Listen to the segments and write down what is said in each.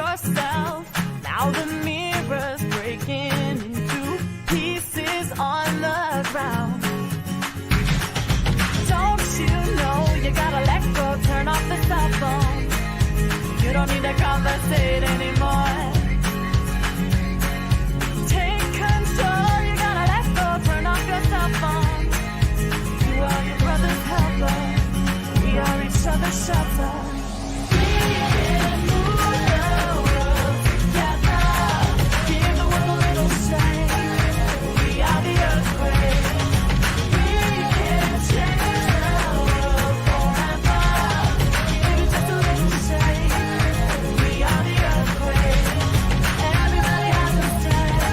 yourself. Now the mirror's breaking into pieces on the ground. Don't you know you gotta let go, turn off the cell phone. You don't need to conversate anymore. Take control, you gotta let go, turn off your cell phone. You are your brother's helper, we are each other's shelter. We can move the world together, give the world a little shake. We are the earthquake. We can change the world forever, give it just a little shake. We are the earthquake. Everybody has a stake.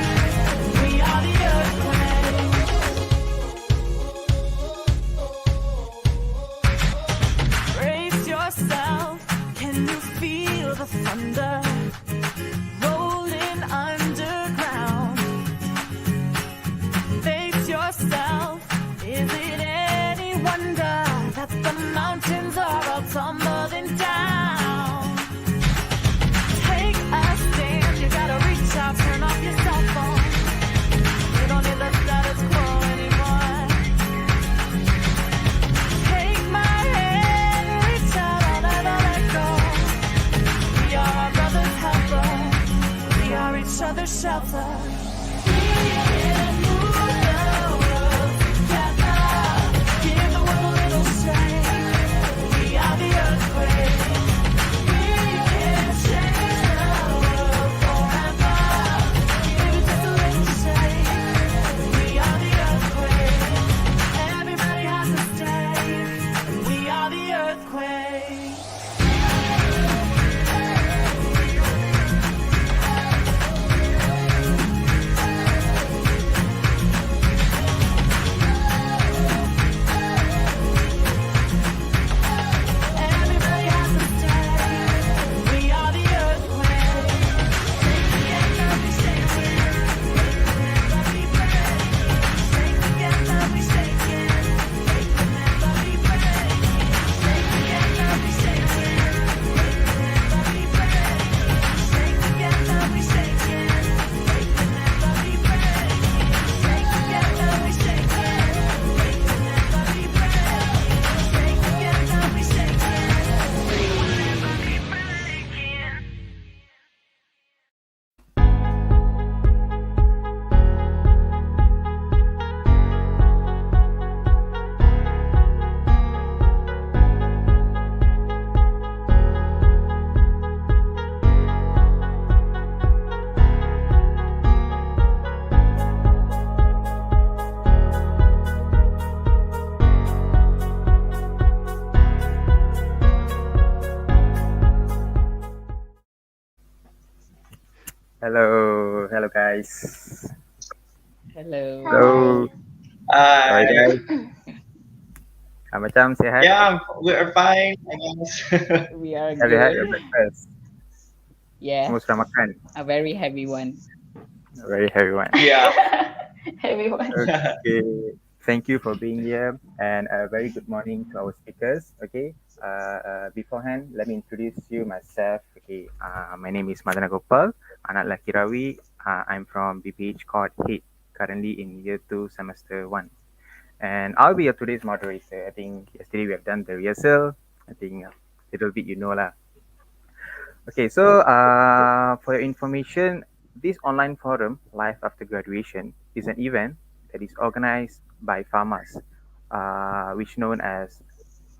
We are the earthquake. Brace yourself. Can you feel the thunder rolling underground? Face yourself. Is it any wonder that the mountains are all tumbling down? Take a stand. You gotta reach out, turn off your cell phone. You don't need the status quo anymore. Take my hand, reach out, I'll never let go. We are our brother's helper, we are each other's shelter. We can move the world together, give the world a little shake. We are the earthquake. We can change the world forever, give it just a little shake. We are the earthquake. Everybody has a stake. We are the earthquake. Everybody has a stake. We are the earthquake. Shake together, we shake it. Never be breaking. Shake together, we shake it. Make the never be breaking. Shake together, we shake it. Never be breaking. Shake together, we shake it. Make the never be breaking. Shake together, we shake it. Make the never be breaking. Shake together, we shake it. Make the never be breaking. Hello guys. Hello. Hello. Hi Hi. guys. Macam sihat? Yeah, we are fine, I guess. We are Have you had your good. breakfast? Yeah, Semua sudah makan? a very heavy one. A very heavy one. Yeah. Everyone. Okay. Thank you for being here and a very good morning to our speakers. Okay. Beforehand, let me introduce you myself. Okay. My name is Madana Gopal, anak lelaki Rawi. I'm from BPH Court 8, currently in year 2, semester 1. And I'll be your today's moderator. I think yesterday we have done the rehearsal. I think a little bit you know lah. Okay, so for your information, this online forum, Life After Graduation, is an event that is organized by Pharmacist, which known as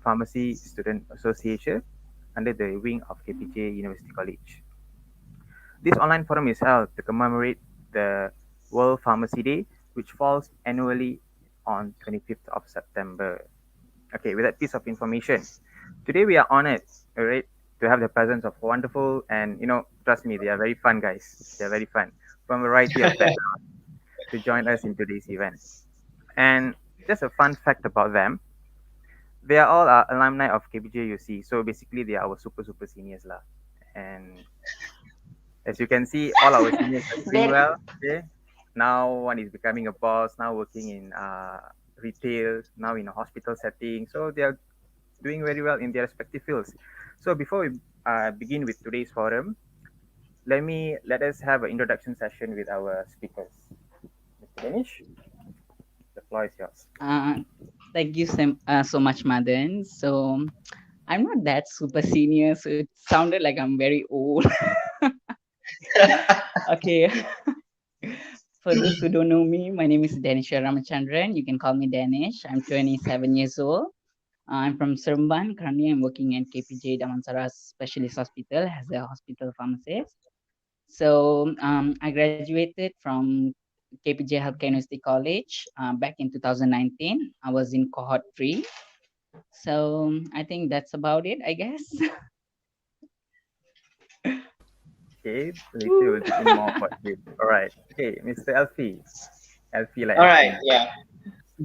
Pharmacy Student Association, under the wing of KPJ University College. This online forum is held to commemorate the World Pharmacy Day, which falls annually on 25th of September. Okay, with that piece of information, today we are honored, alright, to have the presence of wonderful and, trust me, they are very fun guys. They are very fun from a variety of backgrounds to join us in today's event. And just a fun fact about them, they are all alumni of KPJUC. So basically, they are our super seniors lah. And as you can see, all our seniors are doing well. Okay, now one is becoming a boss. Now working in retail. Now in a hospital setting. So they are doing very well in their respective fields. So before we begin with today's forum, let us have an introduction session with our speakers. Mr. Danish, the floor is yours. Uh, Thank you so much, Madan. So I'm not that super senior, so it sounded like I'm very old. Okay. For those who don't know me, my name is Danish Ramachandran. You can call me Danish. I'm 27 years old. I'm from Seremban. Currently, I'm working at KPJ Damansara Specialist Hospital as a hospital pharmacist. So I graduated from KPJ Healthcare University College back in 2019. I was in cohort 3. So I think that's about it, I guess. Okay, later we'll dig in more about this. All right. Okay, Mr. Elfie. Elfie like All right, Elfie. yeah.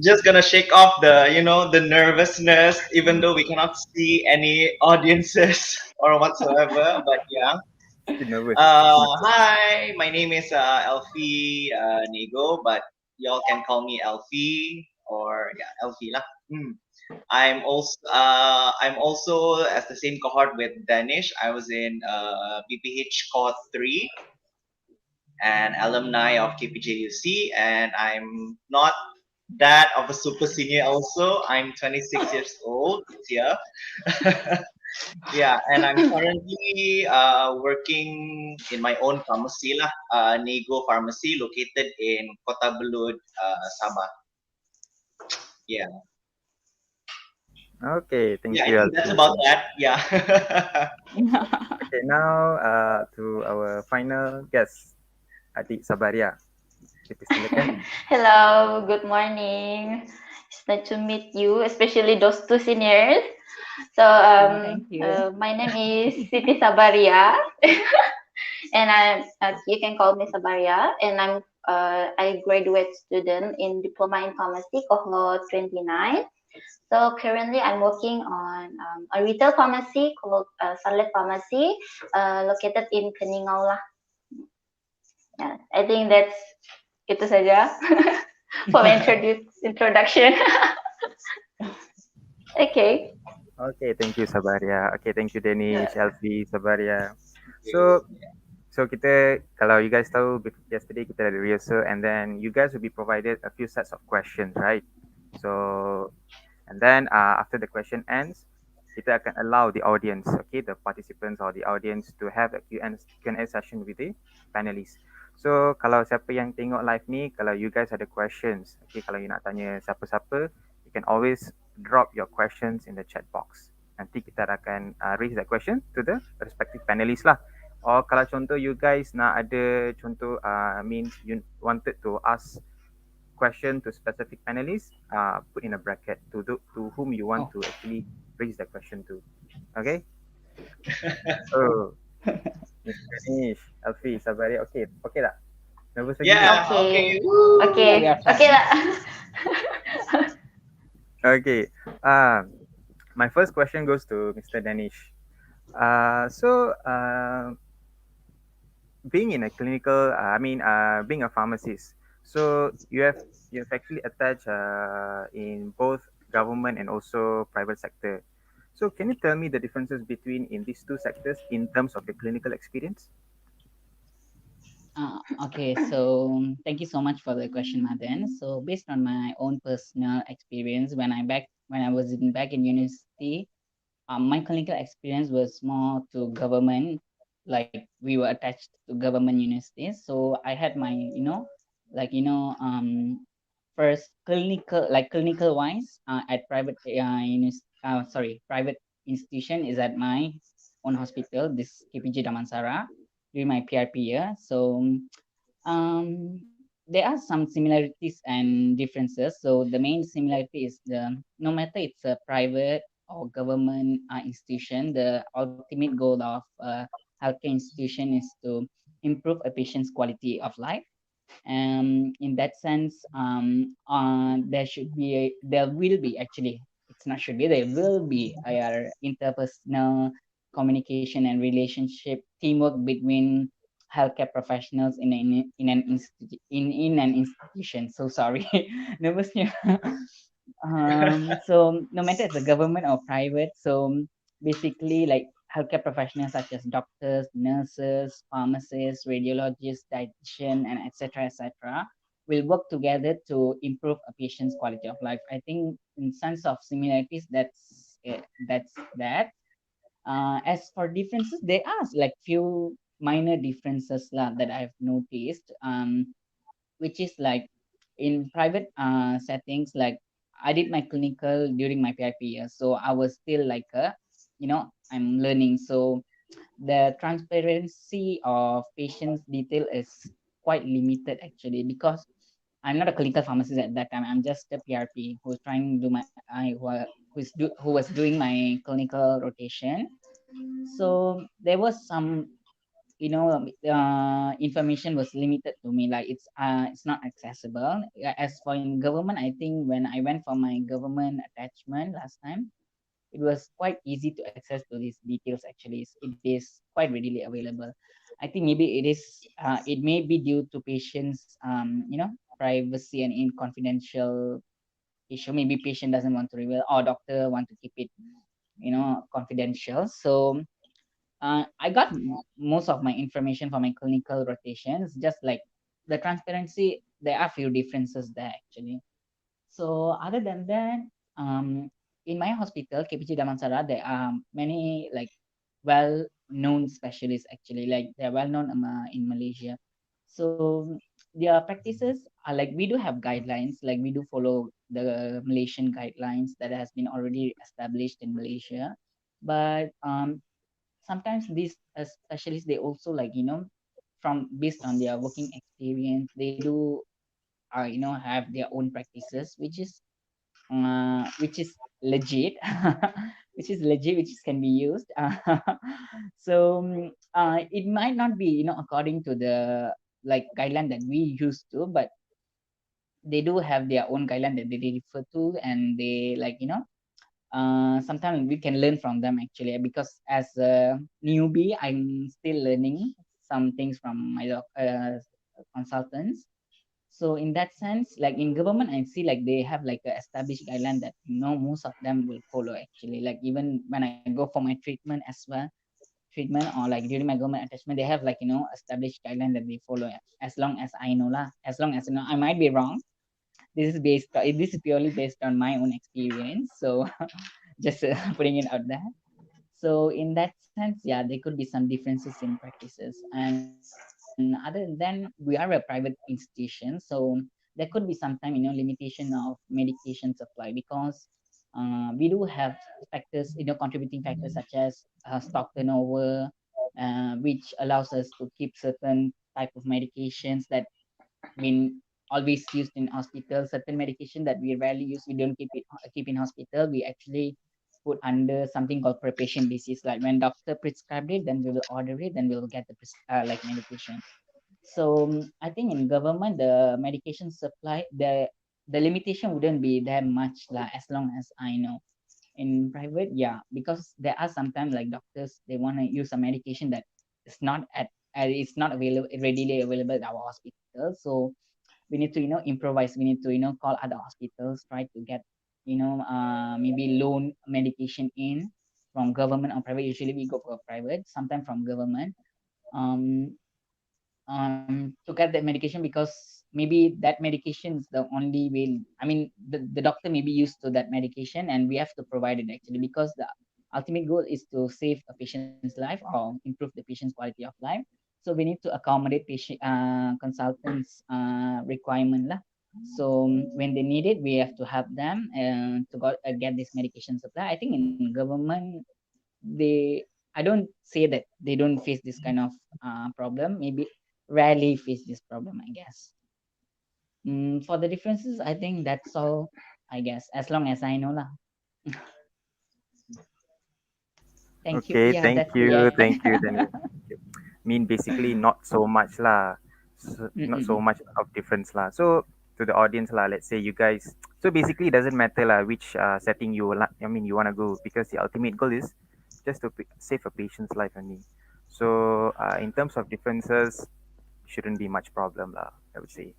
Just gonna shake off the nervousness, even though we cannot see any audiences or whatsoever. But yeah. Still nervous. Still nervous. Hi, my name is Elfie Nego, but y'all can call me Elfie or yeah, Elfie lah. I'm also as the same cohort with Danish. I was in BPH cohort 3 and alumni of KPJUC, and I'm not that of a super senior. Also, I'm 26 years old this year. Yeah, and I'm currently working in my own pharmacy lah, Nego Pharmacy, located in Kota Belud, Sabah. Yeah, Okay, thank yeah, I you, think that's Elfie. about that. Yeah. Okay, now to our final guest, Adik Sabaria. Kita silakan. Hello, good morning. It's nice to meet you, especially those two seniors. So, Thank you. my name is Siti Sabaria, and you can call me Sabaria, and I'm a graduate student in Diploma in Pharmacy, cohort 29. So currently, I'm working on a retail pharmacy called Sunlight Pharmacy, located in Keningau lah. Yeah, I think that's itu saja for my introduction. Okay. Okay, thank you Sabaria. Okay, thank you Danish, Elfie, Sabaria. So kita, kalau you guys tahu, yesterday kita ada rehearsal and then you guys will be provided a few sets of questions, right? So, and then after the question ends, kita akan allow the audience, okay, the participants or the audience to have a Q&A session with the panelists. So, kalau siapa yang tengok live ni, kalau you guys ada questions, okay, kalau you nak tanya siapa-siapa, you can always drop your questions in the chat box. Nanti kita akan raise that question to the respective panelists lah. Or kalau contoh you guys nak ada contoh, means you wanted to ask question to specific panelists, put in a bracket to whom you want to actually raise the question to. Okay? So, Mr. Danish, Alfie, Sabari, okay tak? Nervous lagi? Yeah. Okay. Okay. Okay. We are fine. Okay lah. Okay. My first question goes to Mr. Danish. Being in a clinical, being a pharmacist, so you have actually attached in both government and also private sector. So can you tell me the differences between in these two sectors in terms of the clinical experience? Okay, so thank you so much for the question, Madan. So based on my own personal experience, when I was back in university, my clinical experience was more to government, like we were attached to government universities. So I had my, first clinical wise at private private institution is at my own hospital, this KPJ Damansara, during my PRP year. So there are some similarities and differences. So the main similarity is no matter it's a private or government institution, the ultimate goal of healthcare institution is to improve a patient's quality of life. In that sense, there will be actually, it's not should be, there will be interpersonal communication and relationship teamwork between healthcare professionals in an institution. So sorry, nervous here. So no matter it's a government or private, so basically like healthcare professionals such as doctors, nurses, pharmacists, radiologists, dietitian, and etc., will work together to improve a patient's quality of life. I think in sense of similarities, that's it. That's that. As for differences, there are like few minor differences lah, that I've noticed. Which is like in private settings, like I did my clinical during my PIP year, so I was still like I'm learning. So the transparency of patients' detail is quite limited actually, because I'm not a clinical pharmacist at that time. I'm just a PRP who's trying to do who was doing my clinical rotation. So there was some information was limited to me, like it's not accessible. As for in government, I think when I went for my government attachment last time, it was quite easy to access to these details. Actually, it is quite readily available. I think maybe it may be due to patients privacy and in confidential issue. Maybe patient doesn't want to reveal, or doctor want to keep it confidential. So I got most of my information from my clinical rotations. Just like the transparency, there are few differences there actually. So other than that, in my hospital, KPJ Damansara, there are many like well-known specialists actually. Like they're well-known in Malaysia. So their practices are like we do have guidelines. Like we do follow the Malaysian guidelines that has been already established in Malaysia. But sometimes these specialists, they also like from based on their working experience, they do have their own practices, which is legit, which is legit, which can be used. So it might not be according to the like guideline that we used to, but they do have their own guideline that they refer to, and they like sometimes we can learn from them actually, because as a newbie, I'm still learning some things from my consultants. So in that sense, like in government, I see like they have like a established guideline that most of them will follow actually. Like even when I go for my treatment as well, treatment or like during my government attachment, they have like established guideline that they follow. As long as I know lah, as long as I might be wrong. This is purely based on my own experience. So just putting it out there. So in that sense, yeah, there could be some differences in practices. And other than then, we are a private institution, so there could be sometime limitation of medication supply, because we do have factors, contributing factors such as stock turnover, which allows us to keep certain type of medications that been always used in hospital. Certain medication that we rarely use, we don't keep in hospital. We actually put under something called preparation basis. Like when doctor prescribed it, then we will order it, then we will get the like medication. So I think in government, the medication supply, the limitation wouldn't be that much lah, as long as I know. In private, yeah, because there are sometimes like doctors, they want to use a medication that is not it's not available readily available at our hospital. So we need to improvise. We need to call other hospitals, try to get maybe loan medication in from government or private. Usually we go for private, sometimes from government, um to get that medication, because maybe that medication is the only way. I mean, the doctor may be used to that medication, and we have to provide it actually, because the ultimate goal is to save a patient's life or improve the patient's quality of life. So we need to accommodate patient consultants requirement lah. So when they need it, we have to help them get this medication supply. I think in government, they I don't say that they don't face this kind of problem. Maybe rarely face this problem, I guess. For the differences, I think that's all. I guess as long as I know lah. Thank you. Okay, Yeah, thank that's you, yeah. thank you, Daniel. Mean basically not so much lah, not so Mm-mm. much of difference lah. So to the audience lah, let's say you guys. So basically, it doesn't matter lah which setting you I mean you wanna go, because the ultimate goal is just to save a patient's life only. So in terms of differences, shouldn't be much problem lah, I would say.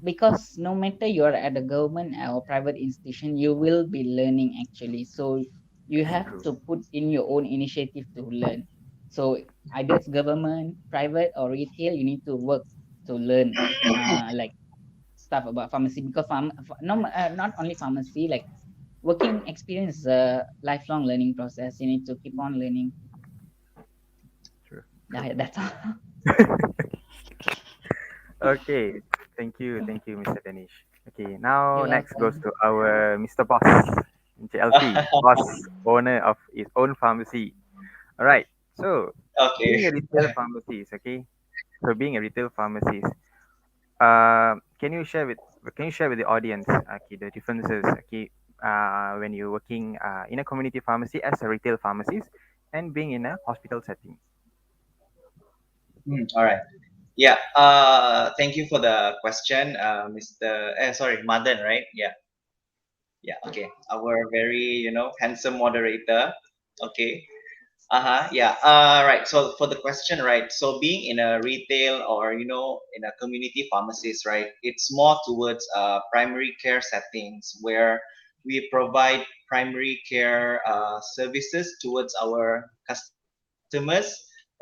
Because no matter you're at a government or private institution, you will be learning actually. So you have True. to put in your own initiative to learn. So either it's government, private, or retail, you need to work to learn like stuff about pharmacy, because not only pharmacy, like working experience is a lifelong learning process. You need to keep on learning. True. Yeah, that's all. Okay. Thank you, Mr. Danish. Okay, now You're next goes welcome. to our Mr. Boss, JLP, boss, owner of his own pharmacy. All right. So, Okay. being a retail pharmacist, okay. So, being a retail pharmacist, can you share with the audience, okay, the differences, okay, when you're working in a community pharmacy as a retail pharmacist and being in a hospital setting? All right. Yeah. Thank you for the question, Mr. Sorry, Madan, right? Yeah. Yeah. Okay. Our very, handsome moderator. Okay. Uh-huh. Yeah. Right. So for the question, right? So being in a retail or in a community pharmacist, right? It's more towards primary care settings where we provide primary care services towards our customers,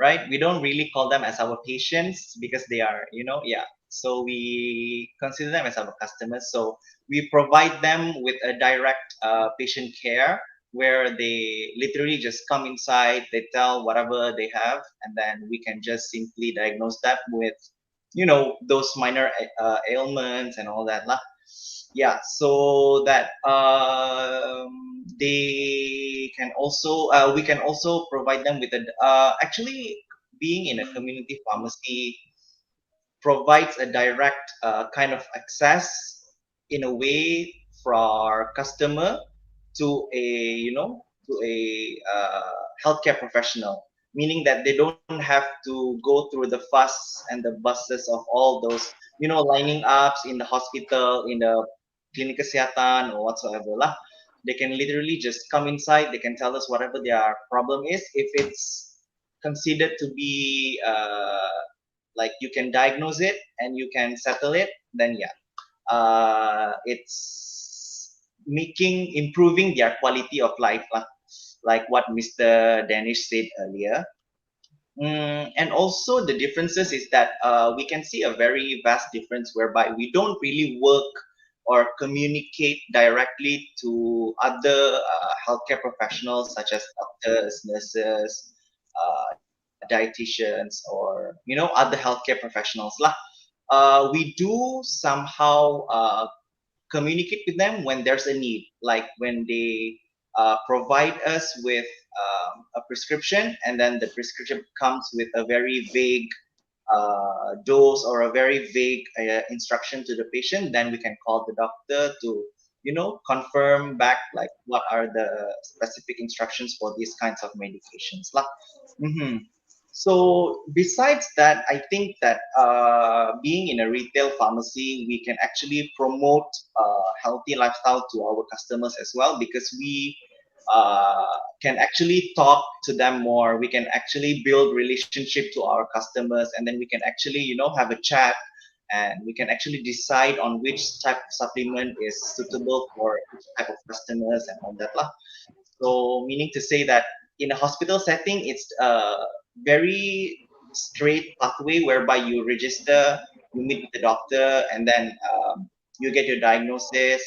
right? We don't really call them as our patients because they are, yeah. So we consider them as our customers. So we provide them with a direct patient care where they literally just come inside, they tell whatever they have, and then we can just simply diagnose that with, those minor ailments and all that lah. Yeah, so that they can also we can also provide them with a actually being in a community pharmacy provides a direct kind of access in a way for our customer to a to a healthcare professional, meaning that they don't have to go through the fuss and the buses of all those lining ups in the hospital, in the clinic kesehatan or whatsoever lah. They can literally just come inside, they can tell us whatever their problem is. If it's considered to be like you can diagnose it and you can settle it, then yeah, it's improving their quality of life lah, like what Mr. Danish said earlier. And also the differences is that we can see a very vast difference whereby we don't really work or communicate directly to other healthcare professionals such as doctors, nurses, dietitians, or other healthcare professionals lah. We do somehow communicate with them when there's a need, like when they provide us with a prescription, and then the prescription comes with a very vague dose or a very vague instruction to the patient. Then we can call the doctor to confirm back like what are the specific instructions for these kinds of medications lah. Mhm. So besides that, I think that being in a retail pharmacy, we can actually promote healthy lifestyle to our customers as well, because we can actually talk to them more. We can actually build relationship to our customers, and then we can actually have a chat, and we can actually decide on which type of supplement is suitable for each type of customers and all that lah. So meaning to say that in a hospital setting, it's a very straight pathway whereby you register, you meet with the doctor, and then you get your diagnosis,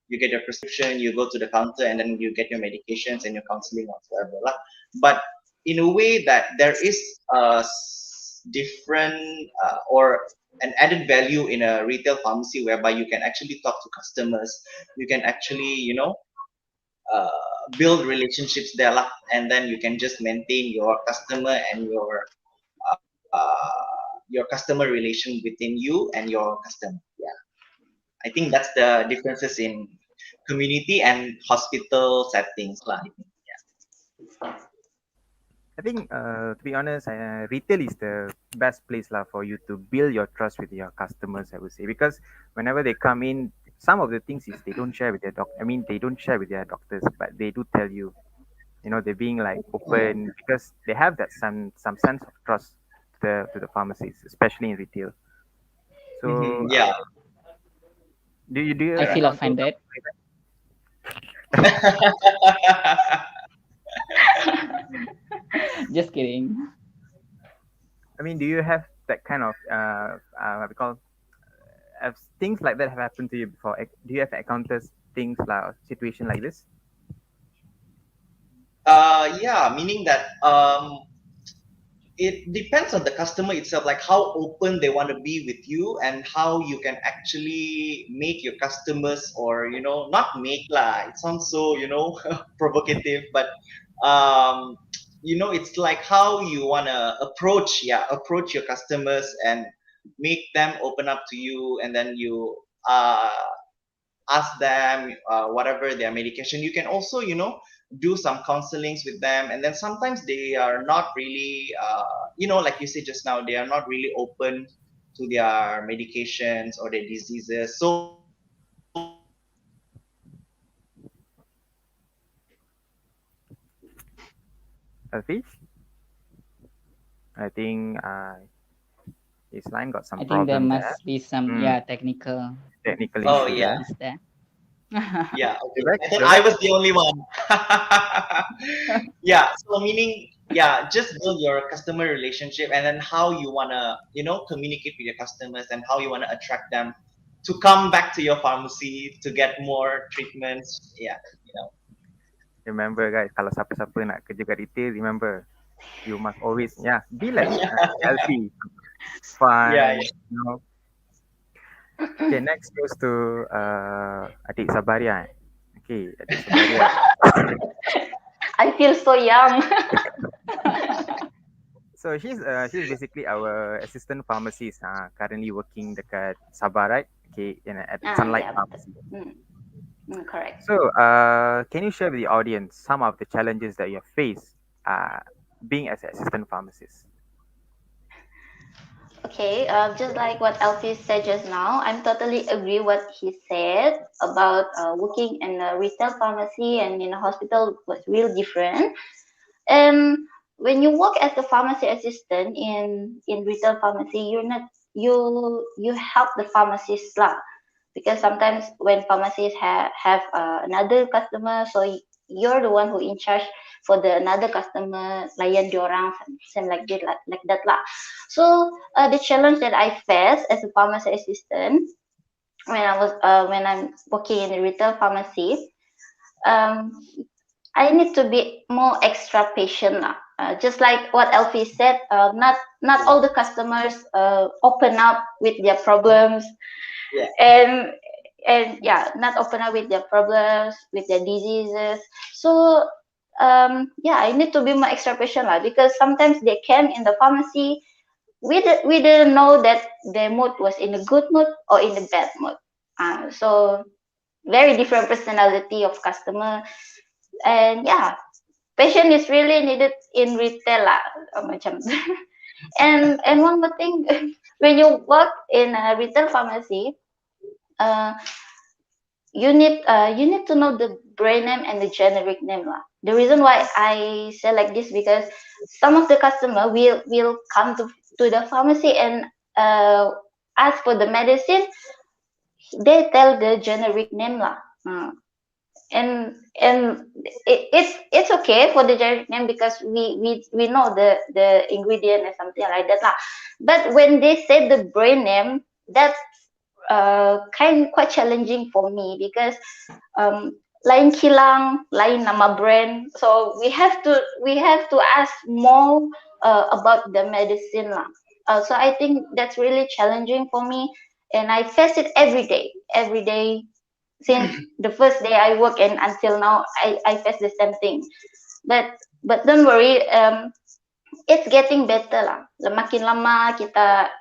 you get your prescription, you go to the counter, and then you get your medications and your counseling whatsoever lah. But in a way that there is a different or an added value in a retail pharmacy whereby you can actually talk to customers, you can actually uh, build relationships there lah, and then you can just maintain your customer and your customer relation within you and your customer. Yeah, I think that's the differences in community and hospital settings lah. I think. I think, to be honest, retail is the best place lah for you to build your trust with your customers. I would say, because whenever they come in, some of the things is they don't share with their they don't share with their doctors, but they do tell you. They're being like open because they have that some sense of trust to the pharmacies, especially in retail. So, Yeah. do you I feel encounter offended. something like that? Just kidding. I mean, do you have that kind of what we call have things like that have happened to you before? Do you have encounters things like situation like this? Yeah, meaning that it depends on the customer itself, like how open they want to be with you and how you can actually make your customers, or not make lah. It sounds so provocative, but it's like how you wanna approach your customers and make them open up to you, and then you ask them whatever their medication. You can also do some counselings with them, and then sometimes they are not really like you said just now, they are not really open to their medications or their diseases. So Alfish? I think his line got some I think there problem there. must be some technical Technical Oh, issue yeah. there. is there. yeah, okay. Correct, I thought correct. I was the only one. Yeah, so meaning, just build your customer relationship, and then how you wanna communicate with your customers, and how you wanna attract them to come back to your pharmacy to get more treatments. Remember guys, kalau siapa-siapa nak kerja kat retail, remember you must always be like healthy, fun, Yeah. Okay, next goes to Adik Sabaria. Okay, Adik Sabaria. I feel so young. So she's basically our assistant pharmacist. Currently working dekat Sabah, right? Okay, at Sunlight Yeah. Pharmacy. Correct. So, can you share with the audience some of the challenges that you have faced being as an assistant pharmacist? Okay, just like what Alfie said just now, I'm totally agree what he said about working in a retail pharmacy and in a hospital was real different. And when you work as a pharmacy assistant in retail pharmacy, you help the pharmacist lah, because sometimes when pharmacists have another customer, so you're the one who in charge for the another customer, layan diorang, same like that lah. So the challenge that I faced as a pharmacy assistant when I'm working in a retail pharmacy, I need to be more extra patient lah. Just like what Elfie said, not all the customers open up with their problems, and not open up with their problems, with their diseases. So I need to be more extra patient lah, because sometimes they came in the pharmacy, we didn't know that their mood was in a good mood or in a bad mood. So very different personality of customer, and patience is really needed in retail lah, macam. and one more thing, when you work in a retail pharmacy, you need to know the brand name and the generic name lah. The reason why I say like this, because some of the customer will come to the pharmacy and ask for the medicine. They tell the generic name lah. And it's okay for the generic name, because we know the ingredient and something like that lah. But when they say the brand name, that's quite challenging for me, because lain kilang, lain nama brand, so we have to ask more about the medicine lah. So I think that's really challenging for me, and I face it every day since the first day I work, and until now I face the same thing. But don't worry, it's getting better lah. Makin lama kita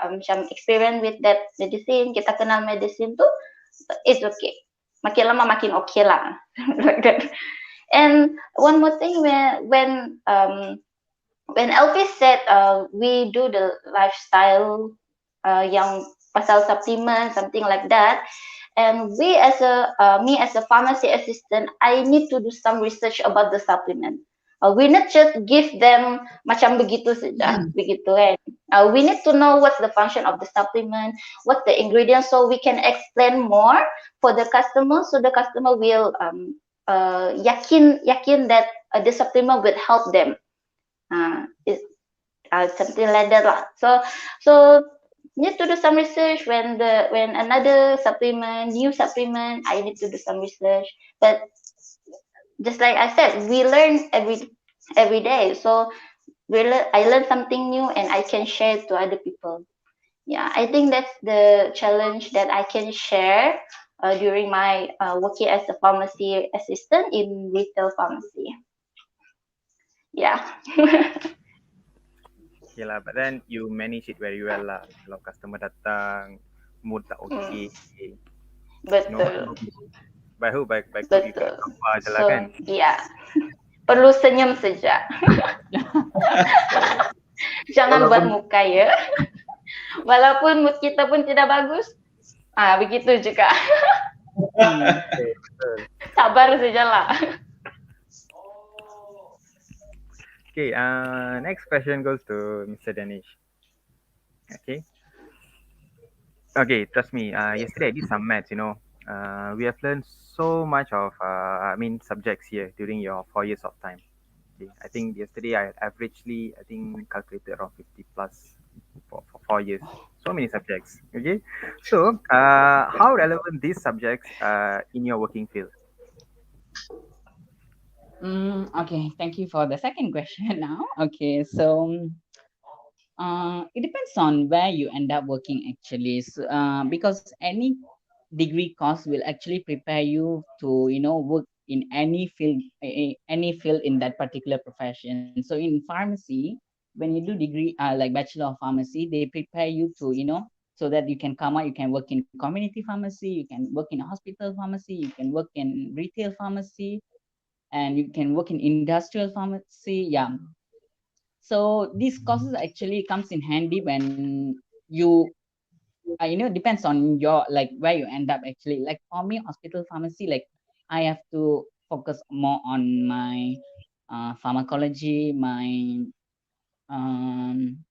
macam experience with that medicine, kita kenal medicine tu, it's okay. Makin lama makin okay lah. Like that. And one more thing, when Elvis said we do the lifestyle yang pasal supplement, something like that. And me as a pharmacy assistant, I need to do some research about the supplement. We not just give them macam begitu saja, begitu kan. We need to know what's the function of the supplement, what's the ingredients, so we can explain more for the customer, so the customer will yakin that the supplement will help them It something like that lah. So need to do some research when another new supplement, I need to do some research. But just like I said, we learn every day. So I learn something new and I can share it to other people. Yeah, I think that's the challenge that I can share during my working as a pharmacy assistant in retail pharmacy. Yeah. Okay lah, but then you manage it very well lah. Kalau customer datang, mood tak okay. No, Betul. by hope you Betul. can apa je lah So, kan. ya. Perlu senyum saja. Jangan buat muka ya. Walaupun mood kita pun tidak bagus, begitu juga. Okay, betul. Sabar sajalah. Okay, next question goes to Mr. Danish. Okay. Okay, trust me. Yesterday I did some maths. We have learned so much of, subjects here during your 4 years of time. Okay, I think yesterday I averagely, calculated around 50 plus for 4 years. So many subjects. Okay, so how relevant these subjects in your working field? Okay, thank you for the second question now. Okay, so it depends on where you end up working actually. So, because any degree course will actually prepare you to work in any field, any field in that particular profession. So in pharmacy, when you do degree like Bachelor of Pharmacy, they prepare you to so that you can come out, you can work in community pharmacy, you can work in a hospital pharmacy, you can work in retail pharmacy, and you can work in industrial pharmacy. Yeah, so these courses actually comes in handy when you depends on your like where you end up actually. Like for me, hospital pharmacy, like I have to focus more on my pharmacology, my um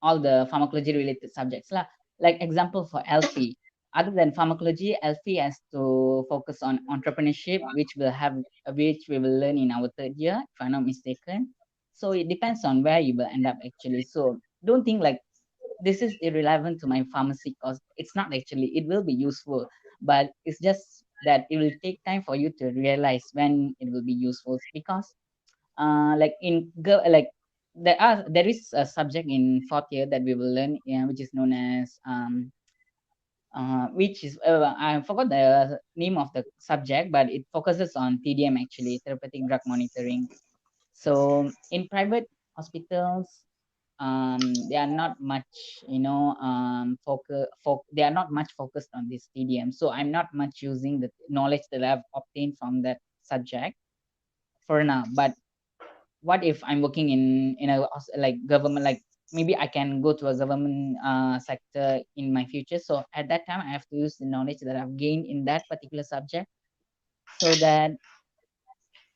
all the pharmacology related subjects lah. Like example for LP, other than pharmacology, LP has to focus on entrepreneurship, which we will learn in our third year, if I'm not mistaken. So it depends on where you will end up actually. So don't think like this is irrelevant to my pharmacy course. It's not actually. It will be useful, but it's just that it will take time for you to realize when it will be useful because like like there is a subject in fourth year that we will learn, which is known as which is I forgot the name of the subject, but it focuses on TDM actually, therapeutic drug monitoring. So in private hospitals, they are not much they are not much focused on this TDM. So I'm not much using the knowledge that I've obtained from that subject for now. But what if I'm working in a like government, like maybe I can go to a government sector in my future. So at that time I have to use the knowledge that I've gained in that particular subject, so that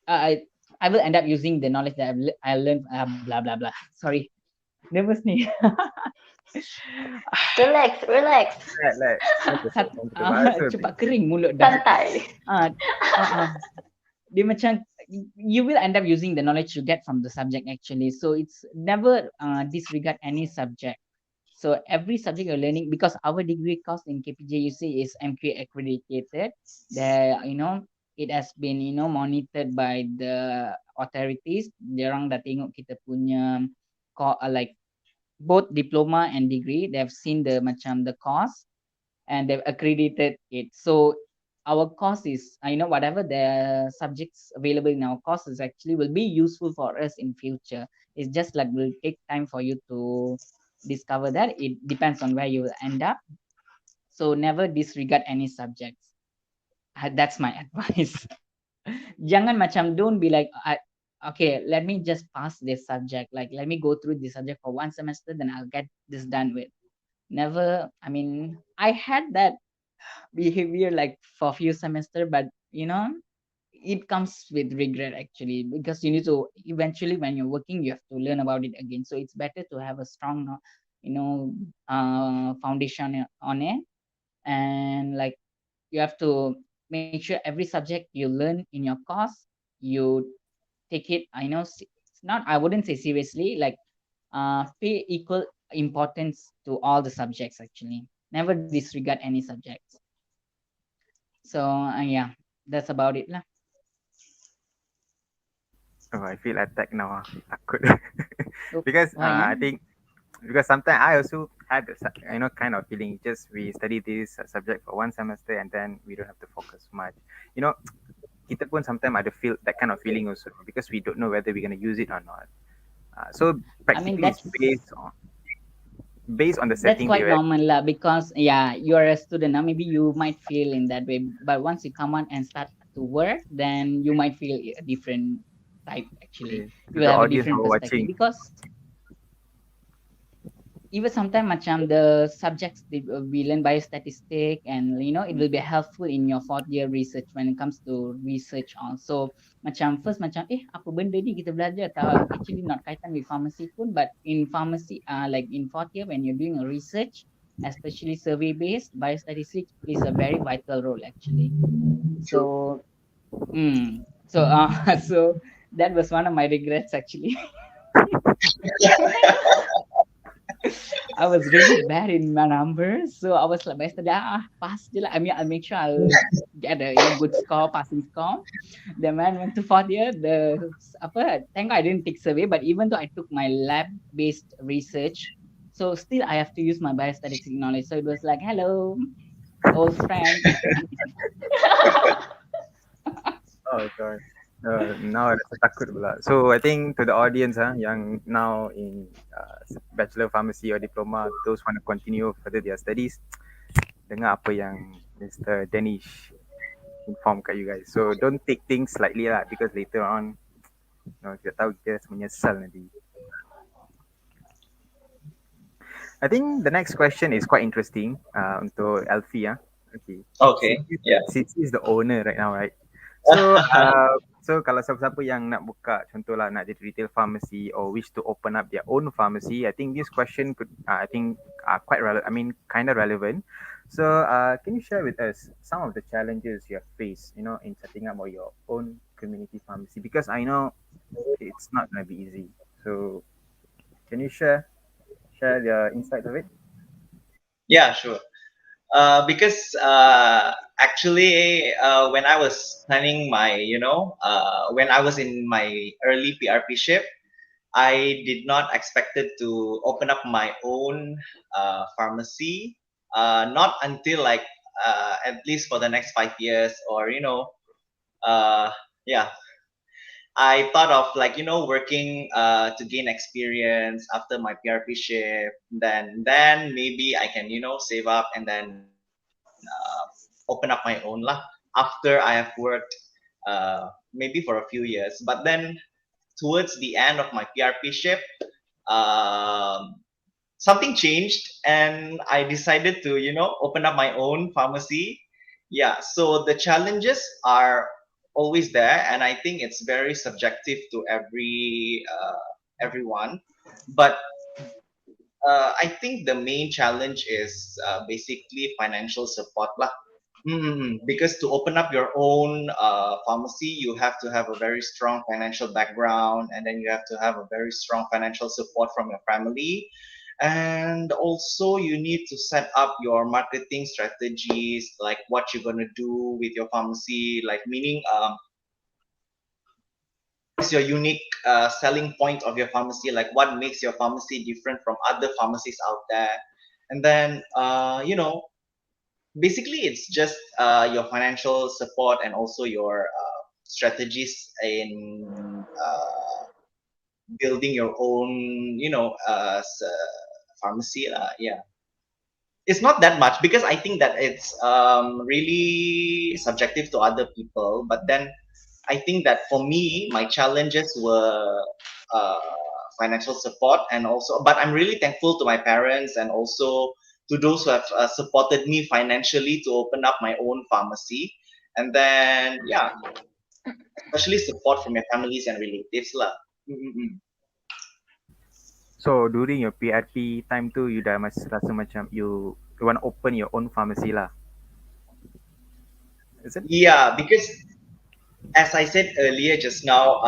I I will end up using the knowledge that I learned blah blah blah. Sorry, nervous nih. Relax. Like, Cepat kering mulut dah. Santai. Dia macam you will end up using the knowledge you get from the subject actually. So it's never disregard any subject. So every subject you're learning, because our degree course in KPJUC is MQ accredited, there it has been monitored by the authorities. Diorang dah tengok kita punya like both diploma and degree. They've seen the course and they've accredited it. So our course is whatever the subjects available in our courses actually will be useful for us in future. It's just like will take time for you to discover that. It depends on where you will end up. So never disregard any subjects. That's my advice. Jangan don't be like, okay, let me just pass this subject. Like, let me go through this subject for one semester, then I'll get this done with. Never. I mean, I had that behavior like for a few semester, but it comes with regret actually, because you need to eventually when you're working you have to learn about it again. So it's better to have a strong foundation on it, and like you have to make sure every subject you learn in your course you take it not, I wouldn't say seriously, like pay equal importance to all the subjects actually. Never disregard any subjects. So yeah, that's about it lah. Oh, I feel attacked now. Takut. Oh, Because why yeah? I think because sometimes I also had the kind of feeling. Just we study this subject for one semester and then we don't have to focus much. You know, kita pun sometimes ada feel that kind of feeling also because we don't know whether we're gonna use it or not. So I mean practically it's based on the that's setting they quite were. normal lah, because yeah, you're a student now, maybe you might feel in that way, but once you come on and start to work, then you might feel a different type actually. Okay, You to will the have a audience different who are perspective, watching. because even sometimes macam the subjects that we learn biostatistic, and it will be helpful in your 4th year research when it comes to research also. Macam first macam apa benda ni kita belajar, actually not kaitan with pharmacy pun, but in pharmacy like in 4th year when you're doing a research, especially survey based, biostatistics plays a very vital role actually. So so so that was one of my regrets actually. I was really bad in my numbers, so I was like, best pass je lah. I mean, I'll make sure I'll get a good score, passing score. The man went to 4th year. Thank God I didn't take survey, but even though I took my lab-based research, so still I have to use my biostatistics knowledge. So it was like, hello, old friend. Oh god. Now rasa takut pula. So I think to the audience yang now in bachelor pharmacy or diploma, those want to continue further their studies, dengar apa yang Mr. Danish inform kat you guys. So don't take things lightly lah, because later on kita tahu kita menyesal nanti. I think the next question is quite interesting untuk Alfie Okay. Okay. Yeah. Since he's the owner right now, right? So so kalau siapa-siapa yang nak buka, contohlah nak jadi retail pharmacy or wish to open up their own pharmacy, I think this question could I think quite relevant. I mean, kind of relevant. So can you share with us some of the challenges you have faced, in setting up your own community pharmacy? Because I know it's not gonna be easy. So can you share the insight of it? Yeah, sure. Because actually, when I was planning my, when I was in my early PRP ship, I did not expected to open up my own pharmacy. Not until like at least for the next 5 years, or yeah. I thought of like working to gain experience after my PRP shift. Then maybe I can save up and then open up my own lah after I have worked maybe for a few years. But then towards the end of my PRP shift, something changed and I decided to open up my own pharmacy. Yeah, so the challenges are always there, and I think it's very subjective to everyone. But I think the main challenge is basically financial support lah. Because to open up your own pharmacy, you have to have a very strong financial background, and then you have to have a very strong financial support from your family. And also, you need to set up your marketing strategies, like what you're going to do with your pharmacy, like meaning is your unique selling point of your pharmacy, like what makes your pharmacy different from other pharmacies out there. And then basically it's just your financial support and also your strategies in building your own pharmacy. Yeah, it's not that much, because I think that it's really subjective to other people. But then I think that for me, my challenges were financial support, and also, but I'm really thankful to my parents and also to those who have supported me financially to open up my own pharmacy. And then, yeah, especially support from your families and relatives lah. So during your PRP time tu, you dah rasa macam you want to open your own pharmacy lah. Is it? Yeah, because as I said earlier just now,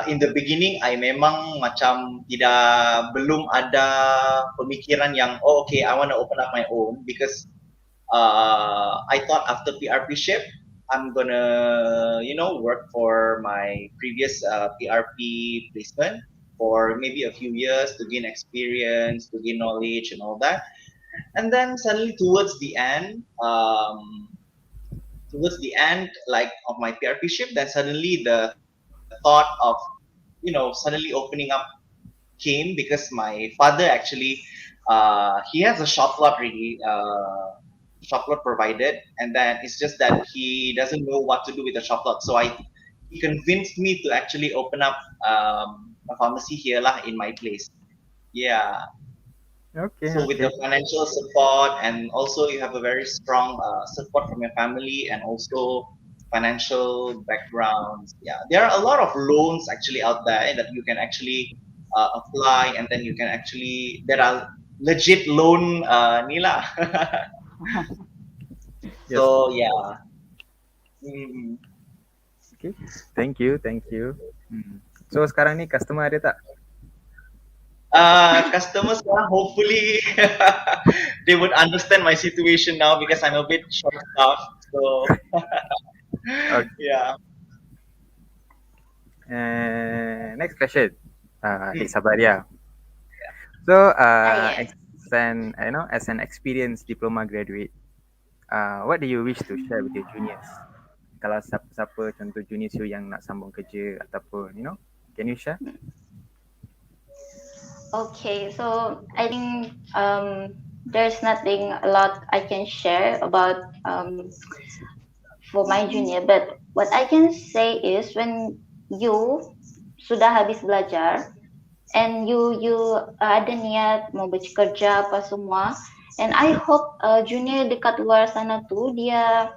in the beginning, I memang macam belum ada pemikiran yang, oh okay, I want to open up my own, because I thought after PRP shift, I'm gonna, work for my previous PRP placement for maybe a few years to gain experience, to gain knowledge and all that. And then suddenly towards the end, like of my PRP shift, then suddenly the thought of, suddenly opening up came, because my father actually, he has a shop lot already, shop lot provided, and then it's just that he doesn't know what to do with the shop lot. So he convinced me to actually open up a pharmacy here lah in my place. Yeah. Okay, So with okay. the financial support, and also you have a very strong support from your family, and also financial backgrounds. Yeah, there are a lot of loans actually out there that you can actually apply, and then you can actually, there are legit loan nila. Yes. So yeah. Mm. Okay. Thank you, thank you. So sekarang ni customer ada tak? Customers, hopefully they would understand my situation now, because I'm a bit short staffed. So Okay. yeah. And next question, Adik Hmm. Sabaria. So, Yes. as an experienced diploma graduate, what do you wish to share with your juniors? Kalau siapa-siapa contoh juniors you yang nak sambung kerja ataupun, can you share? Okay, so I think there's nothing a lot I can share about for my junior, but what I can say is when you sudah habis belajar and you ada niat mau bekerja apa semua, and I hope junior dekat luar sana tu dia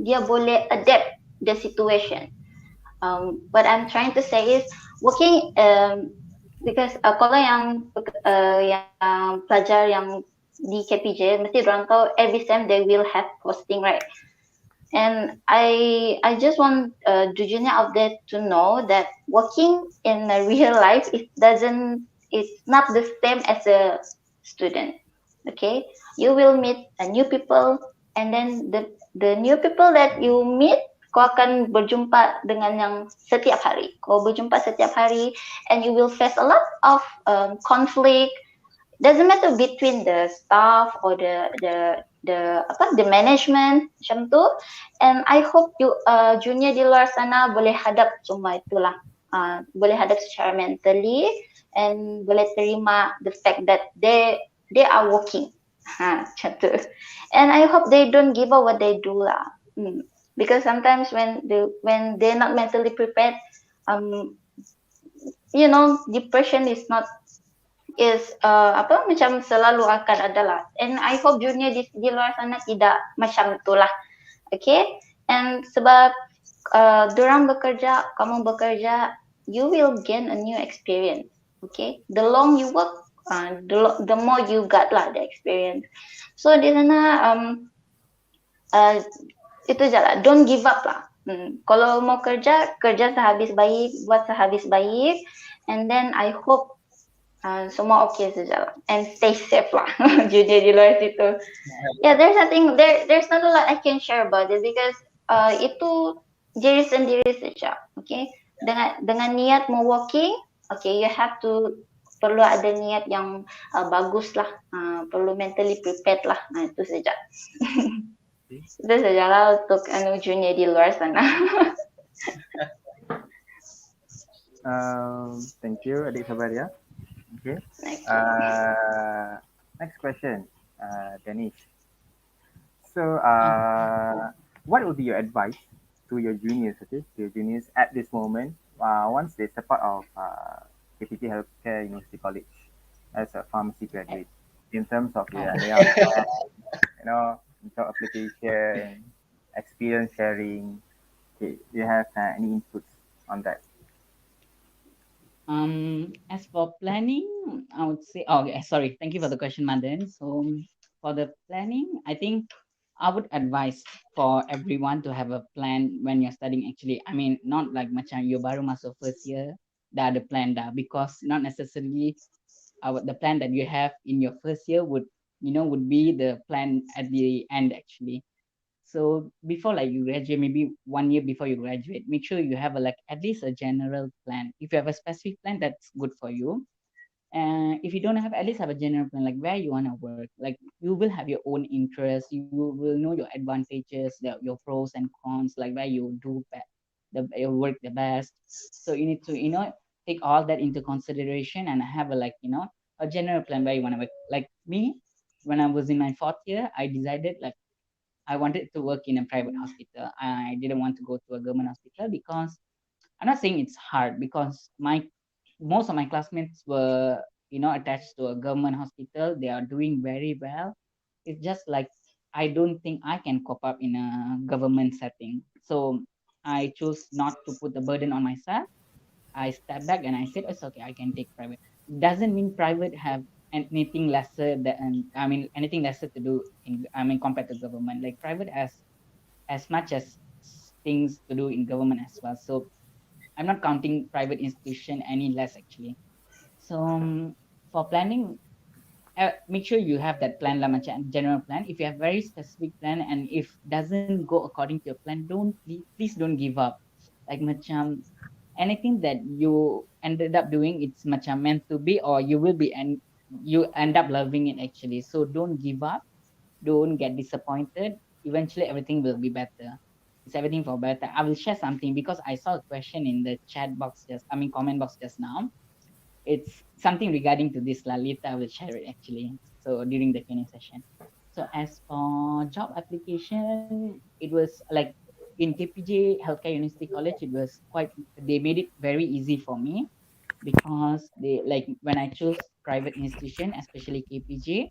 boleh adapt the situation. What I'm trying to say is working because kalau yang pelajar yang di KPJ mesti orang tahu every sem they will have posting, right? And I just want the junior out there to know that working in a real life it's not the same as a student. Okay, you will meet a new people, and then the new people that you meet, kau akan berjumpa dengan yang setiap hari. Kau berjumpa setiap hari, and you will face a lot of conflict. Doesn't matter between the staff or the management macam tu. And I hope you junior di luar sana boleh hadap semua itulah. Boleh hadap secara mentally, and boleh terima the fact that they are working. Macam tu. And I hope they don't give up what they do lah. Because sometimes when they're not mentally prepared, depression is macam selalu akan ada lah. And I hope junior di luar sana tidak macam itulah. Okay? And sebab dorang bekerja, kamu bekerja, you will gain a new experience. Okay? The long you work, the more you got lah the experience. So di sana itu je lah. Don't give up lah. Kalau mau kerja sehabis baik, buat sehabis baik. And then I hope semua okay saja lah. And stay safe lah. Junior di luar situ. Yeah, there's not a lot I can share about it, because itu diri sendiri saja. Okay, dengan niat mau working, okay, you have to perlu ada niat yang bagus lah. Perlu mentally prepared lah. Itu saja. Itu saja lah untuk junior di luar sana. Thank you, Adik Sabaria. Okay. Next question, Danish. So, what would be your advice to your juniors, at this moment, once they step out of KPJ Healthcare University College as a pharmacy graduate, in terms of their layout, job application, experience sharing? Okay, do you have any inputs on that? As for planning, I would say, sorry, thank you for the question, Madan. So for the planning, I think I would advise for everyone to have a plan when you're studying. Actually, I mean, not like macam you baru masuk first year, dah ada plan dah, because not necessarily the plan that you have in your first year would would be the plan at the end actually. So before like you graduate, maybe 1 year before you graduate, make sure you have a like at least a general plan. If you have a specific plan, that's good for you. And if you don't have, at least have a general plan, like where you want to work. Like you will have your own interests. You will know your advantages, your pros and cons, like where you do your work the best. So you need to take all that into consideration and have a like a general plan where you want to work. Like me, when I was in my fourth year, I decided like I wanted to work in a private hospital. I didn't want to go to a government hospital because I'm not saying it's hard, because my most of my classmates were attached to a government hospital. They are doing very well. It's just like I don't think I can cope up in a government setting. So I chose not to put the burden on myself. I stepped back and I said, it's okay, I can take private. Doesn't mean private have anything lesser than, I mean, anything lesser to do in, I mean, compared to government. Like private has as much as things to do in government as well. So I'm not counting private institution any less actually. So for planning, make sure you have that plan lah, macam general plan. If you have very specific plan and if doesn't go according to your plan, don't please don't give up. Like macam anything that you ended up doing, it's macam meant to be, or you will be, and you end up loving it actually. So don't give up, don't get disappointed. Eventually everything will be better. It's everything for better. I will share something because I saw a question in the chat box comment box just now. It's something regarding to this lah. Later I will share it actually. So during the Q&A session. So as for job application, it was like in KPJ Healthcare University College, it was they made it very easy for me, because they like when I chose private institution, especially KPJ,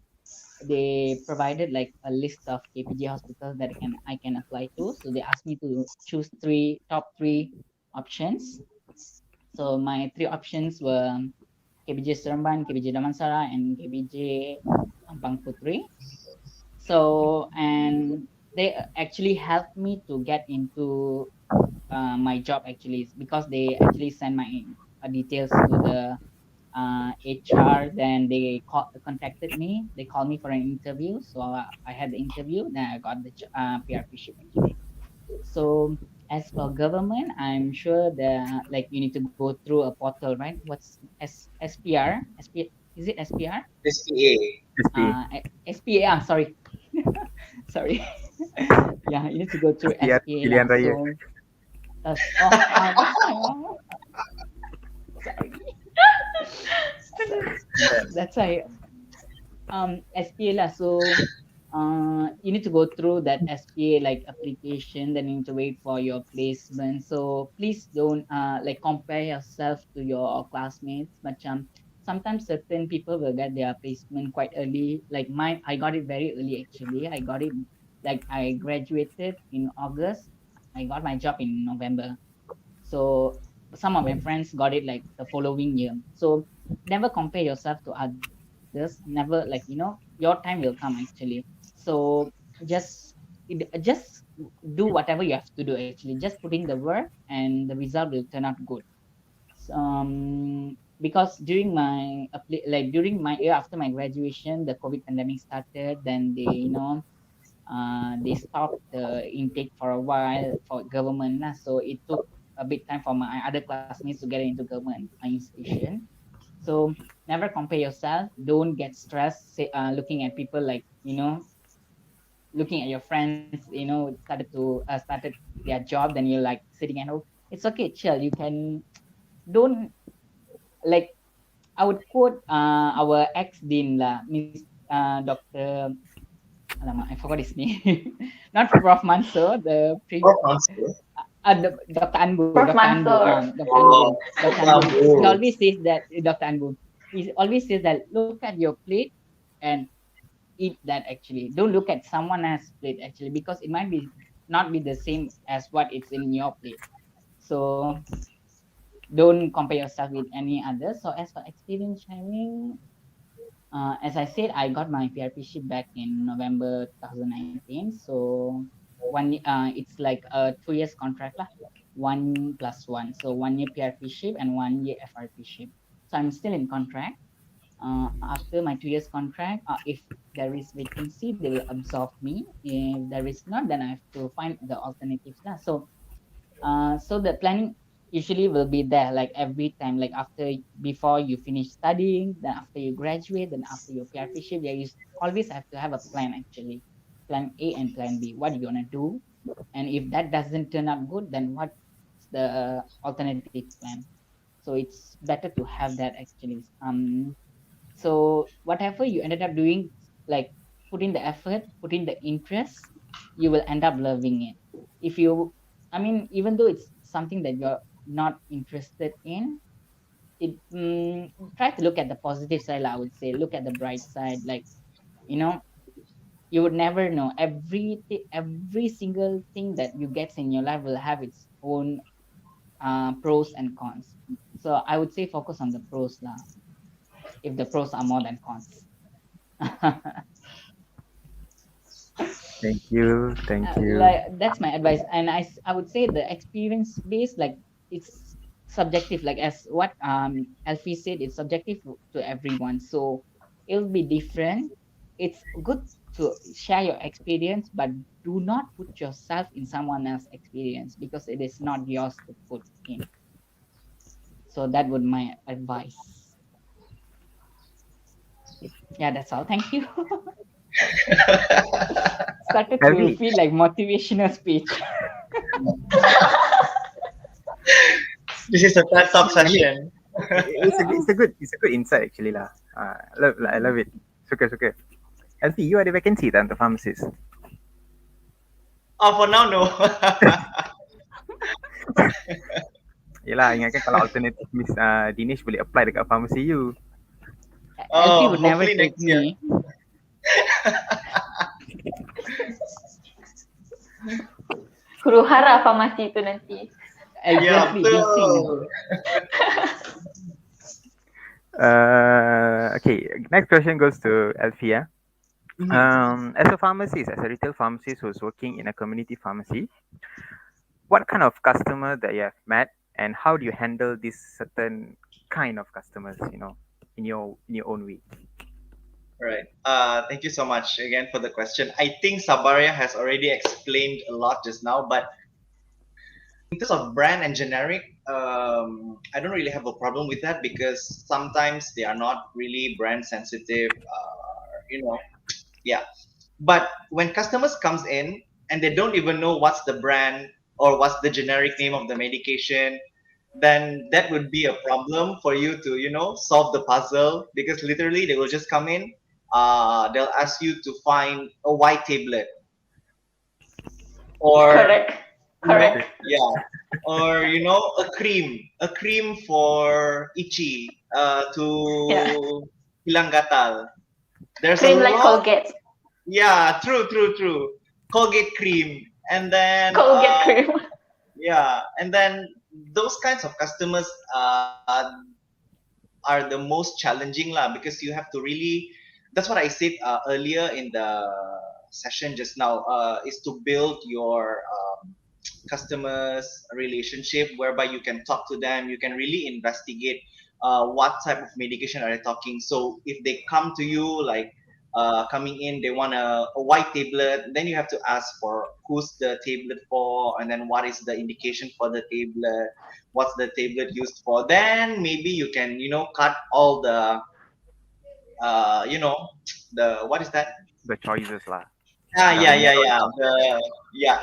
they provided like a list of KPJ hospitals that I can apply to. So they asked me to choose top three options. So my three options were KPJ Seremban, KPJ Damansara, and KPJ Ampang Putri. So and they actually helped me to get into my job actually, because they actually sent my details to the HR. Then they contacted me. They called me for an interview. So I had the interview. Then I got the PRP ship actually. So as for government, I'm sure that like you need to go through a portal, right? What's SPR? Is it SPR? SPA. SPA. Sorry, sorry. Yeah, you need to go through SPR SPA. pilihan raya. Sorry. That's why SPA lah. So you need to go through that SPA like application, then you need to wait for your placement. So please don't like compare yourself to your classmates. Macam sometimes certain people will get their placement quite early. Like mine, I got it very early actually. I got it like I graduated in August. I got my job in November. So some of my friends got it like the following year. So never compare yourself to others. Never like your time will come actually. So just do whatever you have to do actually. Just put in the work and the result will turn out good. Because during my during my year after my graduation, the COVID pandemic started. Then they stopped the intake for a while for government. So it took a bit time for my other classmates to get into government institution. So never compare yourself. Don't get stressed looking at people like looking at your friends. Started their job. Then you're like sitting at home. It's okay, chill. You can don't like. I would quote our ex dean lah, Miss Dr. Alamak, I forgot his name. Not Prof. Mansur, the previous. Dr. Anbu. Prof. Dr. Anbu. Mansur. Dr. Anbu. Dr. Anbu. He Anbu. always says that, Dr. Anbu. He always says that look at your plate and eat that actually. Don't look at someone else's plate actually, because it might be not be the same as what it's in your plate. So don't compare yourself with any other. So as for experience sharing, As I said, I got my PRPship back in November 2019. So it's like a 2 years contract lah, 1+1. So 1 year PRPship and 1 year FRPship. So I'm still in contract. After my 2 years contract, if there is vacancy, they will absorb me. If there is not, then I have to find the alternatives lah. So the planning usually will be there like every time, like before you finish studying, then after you graduate, then after your PRPship, yeah, you always have to have a plan actually, plan A and plan B. What you're gonna do, and if that doesn't turn out good, then what's the alternative plan? So it's better to have that actually. So whatever you ended up doing, like put in the effort, put in the interest, you will end up loving it. If you, I mean, even though it's something that you're not interested in, try to look at the positive side. I would say look at the bright side. Like, you know, you would never know. Every single thing that you get in your life will have its own pros and cons. So I would say focus on the pros lah. If the pros are more than cons. Thank you. Like that's my advice, and I would say the experience based, like it's subjective, like as what Alfie said, it's subjective to everyone, so it'll be different. It's good to share your experience, but do not put yourself in someone else's experience because it is not yours to put in. So that would my advice. Yeah, that's all. Thank you. Started to Alfie. feel like motivational speech. This is a TED Talk session. It's a good insight actually lah. I love it. Suka. Alfie, you ada vacancy tak untuk pharmacist? Oh, for now, no. Yelah, ingatkan kalau alternative Miss Dinesh boleh apply dekat pharmacy you. Alfie would never hopefully take next year. me. Huru hara farmasi itu nanti. Exactly, betul. bising. Okay, next question goes to Alfie. As a pharmacist, as a retail pharmacist who's working in a community pharmacy, what kind of customer that you have met, and how do you handle this certain kind of customers? In your own way. Right. Thank you so much again for the question. I think Sabaria has already explained a lot just now, but in terms of brand and generic, I don't really have a problem with that because sometimes they are not really brand sensitive. Yeah. But when customers comes in and they don't even know what's the brand or what's the generic name of the medication, then that would be a problem for you to solve the puzzle, because literally they will just come in, they'll ask you to find a white tablet or Correct. yeah, or a cream for itchy, to hilang gatal. There's Cream a like lot. Colgate. Yeah, true. Colgate cream, and then Colgate cream. yeah, and then those kinds of customers are the most challenging lah, because you have to really, that's what I said earlier in the session just now, is to build your customers relationship, whereby you can talk to them, you can really investigate what type of medication are they talking. So if they come to you like coming in, they want a white tablet, then you have to ask for who's the tablet for, and then what is the indication for the tablet, what's the tablet used for. Then maybe you can cut all the the, what is that, The choices lah.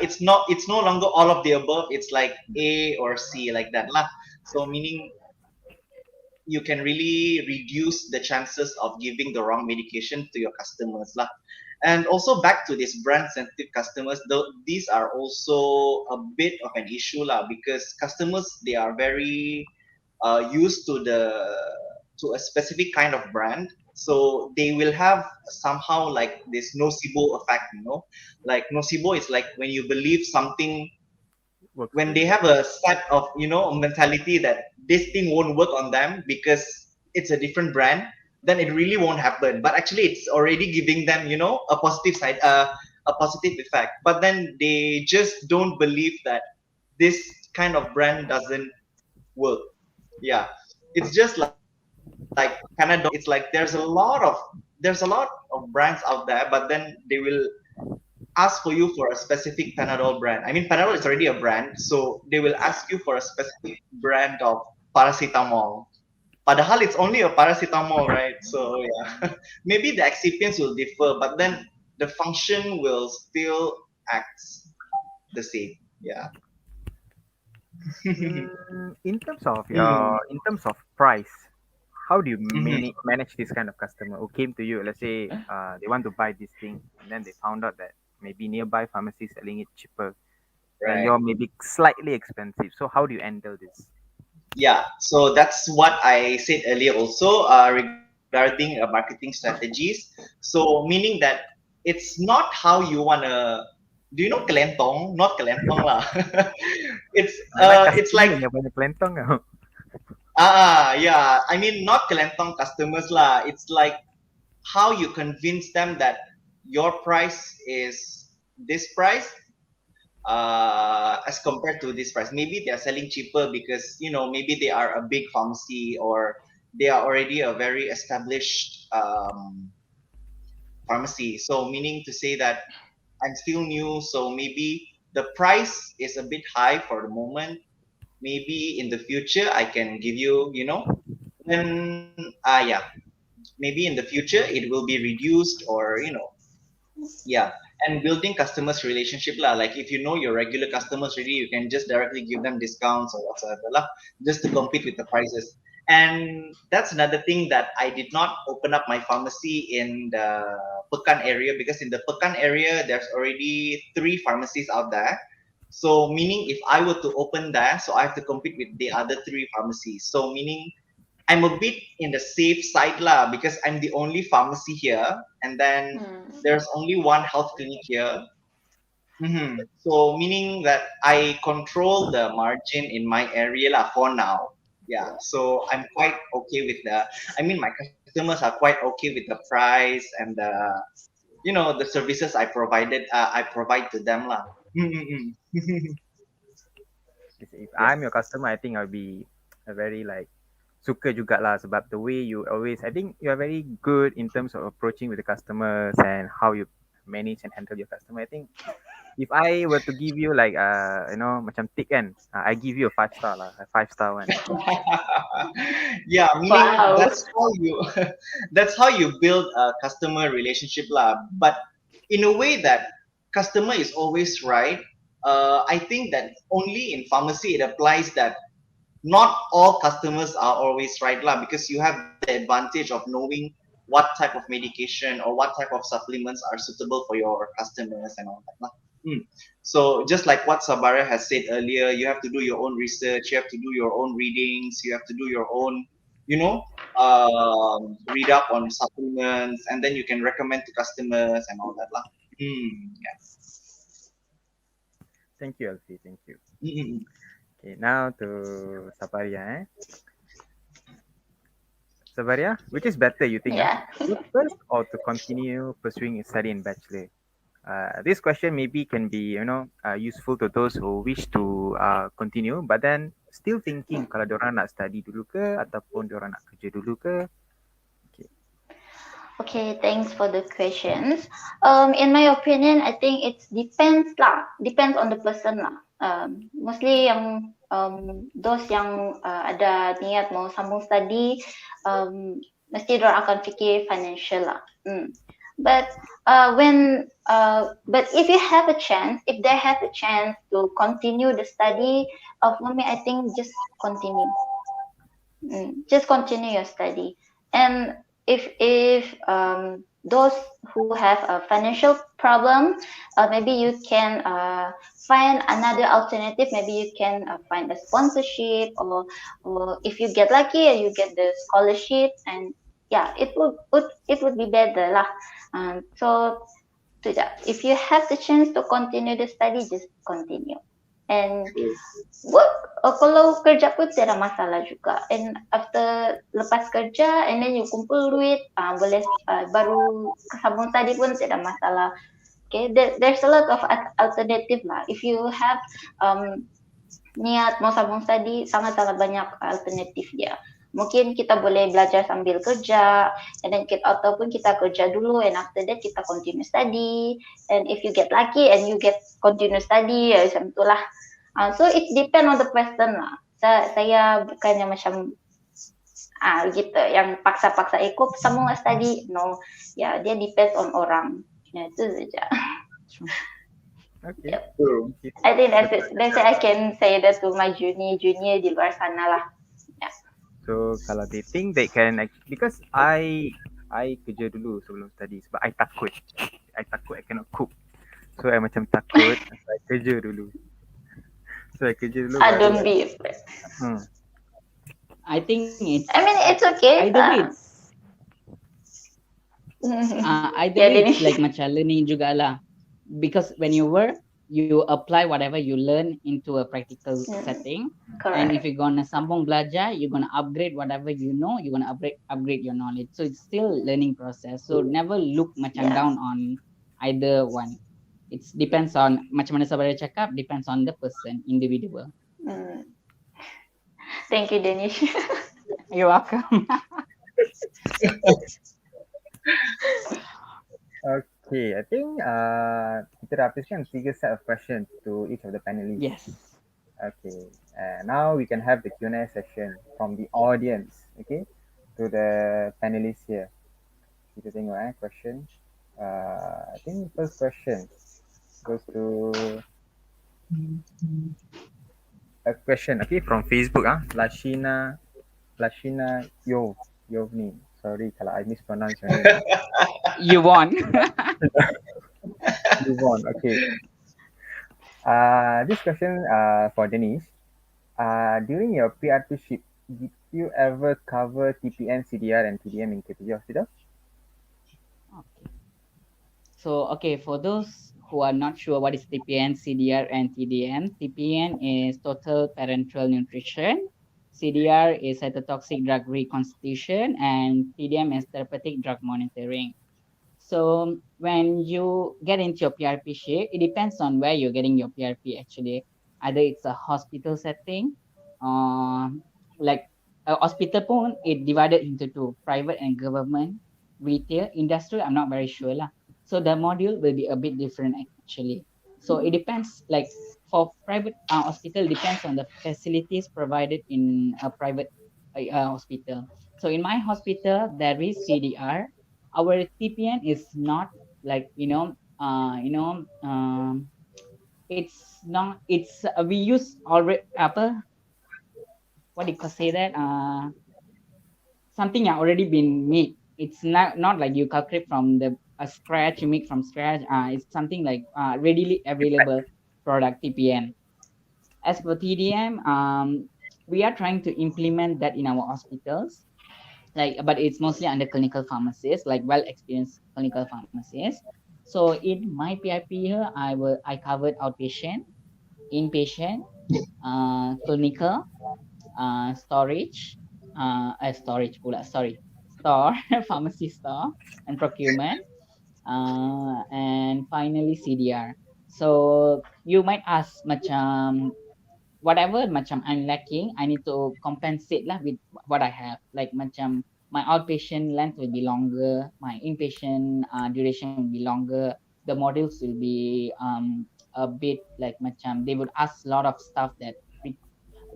It's no longer all of the above, it's like A or C, like that lah. So meaning you can really reduce the chances of giving the wrong medication to your customers lah. And also back to this brand sensitive customers, these are also a bit of an issue lah, because customers, they are very used to a specific kind of brand. So they will have somehow like this nocebo effect, like nocebo is like when you believe something, Works when for they you. have a set of mentality that this thing won't work on them because it's a different brand, then it really won't happen. But actually, it's already giving them, a positive side, a positive effect. But then they just don't believe that this kind of brand doesn't work. Yeah, it's just like Panadol. It's like there's a lot of brands out there, but then they will ask for you for a specific Panadol brand. I mean, Panadol is already a brand, so they will ask you for a specific brand of paracetamol. Padahal it's only a paracetamol, right? So yeah, maybe the excipients will differ, but then the function will still act the same. Yeah. In terms of price, how do you Mhm. manage this kind of customer who came to you? Let's say they want to buy this thing, and then they found out that maybe nearby pharmacy selling it cheaper, and Right. you're maybe slightly expensive. So how do you handle this? Yeah. So that's what I said earlier also, regarding marketing strategies. So meaning that it's not how you wanna. Do you know kelentong? Not kelentong lah. it's Mana it's customer like, yang banyak kelentong? yeah. I mean, not kelentong customers lah. It's like how you convince them that your price is this price, as compared to this price. Maybe they are selling cheaper because maybe they are a big pharmacy, or they are already a very established pharmacy. So meaning to say that I'm still new, so maybe the price is a bit high for the moment. Maybe in the future I can give you, then yeah, maybe in the future it will be reduced, or yeah. And building customers relationship lah, like if you know your regular customers already, you can just directly give them discounts or whatsoever lah, just to compete with the prices. And that's another thing, that I did not open up my pharmacy in the Pekan area, because in the Pekan area there's already 3 pharmacies out there. So meaning if I were to open there, so I have to compete with the other 3 pharmacies. So meaning I'm a bit in the safe side lah, because I'm the only pharmacy here, and then there's only one health clinic here. So meaning that I control the margin in my area lah for now. Yeah. So I'm quite okay with I mean, my customers are quite okay with the price and the services I provide to them lah. If I'm your customer, I think I'll be a very like suka juga lah, sebab the way you always, I think you are very good in terms of approaching with the customers and how you manage and handle your customer. I think if I were to give you like macam tick kan, I give you a 5 star lah, a 5 star one. Yeah, meaning Wow. that's how you build a customer relationship lah. But in a way that customer is always right. I think that only in pharmacy it applies that not all customers are always right lah, because you have the advantage of knowing what type of medication or what type of supplements are suitable for your customers and all that lah. So just like what Sabara has said earlier, you have to do your own research, you have to do your own readings, you have to do your own, read up on supplements, and then you can recommend to customers and all that lah. Yeah. Thank you, Alfie. Thank you. Mm-mm. Okay, now to Sabaria. Sabaria, which is better, you think? Yeah. To first or to continue pursuing a study in Bachelor? This question maybe can be, useful to those who wish to continue, but then still thinking kalau diorang nak study dulu ke ataupun diorang nak kerja dulu ke? Okay, thanks for the questions. In my opinion, I think it depends on the person lah. Mostly yang those yang ada niat mau sambung study, mesti dorang akan fikir financial lah. But if you have a chance, if they have a chance to continue the study, for me, I think just continue. Just continue your study. And if those who have a financial problem, maybe you can find another alternative. Maybe you can find a sponsorship, or if you get lucky, you get the scholarship, and yeah, it would be better lah. So if you have the chance to continue the study, just continue. And kalau kerja pun tiada masalah juga. And after lepas kerja, and then you kumpul duit, boleh baru sambung tadi pun tiada masalah. Okay, there's a lot of alternative lah. If you have niat mau sambung study, sangat-sangat banyak alternatif dia. Mungkin kita boleh belajar sambil kerja, and then ataupun kita kerja dulu, and after that kita continue study. And if you get lucky and you get continue study, ya macam itulah. So it depend on the person lah. Saya bukannya macam gitu, yang paksa-paksa ikut sambung study. No, ya dia depends on orang. Ya itu saja. Okay. Yep. Thank you. I think that's it. That's it. I can say that to my junior di luar sana lah. So kalau they think they can because I kerja dulu sebelum study sebab I takut I cannot cook, so I macam takut. So I kerja dulu Don't be afraid. I think it's I mean, it's okay. either way it's Yeah, it's Dinesh. like macam learning juga lah, because when you work you apply whatever you learn into a practical setting. And if Correct. you're gonna sambung belajar, you're gonna upgrade whatever you know, you're gonna upgrade your knowledge. So it's still learning process. So never look macam Yeah. down on either one. It depends on macam mana sabar cakap, depends on the person, individual. Thank you, Dinesh. You're welcome. Okay, I think kita dah habiskan 3 set of questions to each of the panelists. Yes. Okay, now we can have the Q&A session from the audience, okay, to the panelists here. Kita tengok question. I think first question goes to a question, okay, from Facebook, Lashina Yovni. Sorry kalau I mispronounce your name. You won. You won, okay. This question for Denise. During your PRP-ship, did you ever cover TPN, CDR, and TDM in KPJ Hospital? Okay. So, okay, for those who are not sure what is TPN, CDR, and TDM, TPN is total parenteral nutrition, CDR is cytotoxic drug reconstitution, and TDM is therapeutic drug monitoring. So when you get into your PRP ship, it depends on where you're getting your PRP actually. Either it's a hospital setting, like a hospital pun, it divided into two, private and government, retail, industrial, I'm not very sure lah. So the module will be a bit different actually. So it depends, like for private hospital, depends on the facilities provided in a private hospital. So in my hospital, there is CDR. Our TPN is not like, it's not, it's, we use already, what do you say that? Something already been made. It's not like you calculate from the scratch, you make from scratch. It's something like readily available product TPN. As for TDM, we are trying to implement that in our hospitals, but it's mostly under clinical pharmacists, like well-experienced clinical pharmacists. So in my PIP here, I covered outpatient, inpatient, clinical, storage, store, pharmacy store, and procurement, and finally CDR. So you might ask macam whatever macam I'm lacking, I need to compensate lah with what I have. Like macam my outpatient length will be longer, my inpatient duration will be longer. The modules will be a bit like macam they would ask a lot of stuff that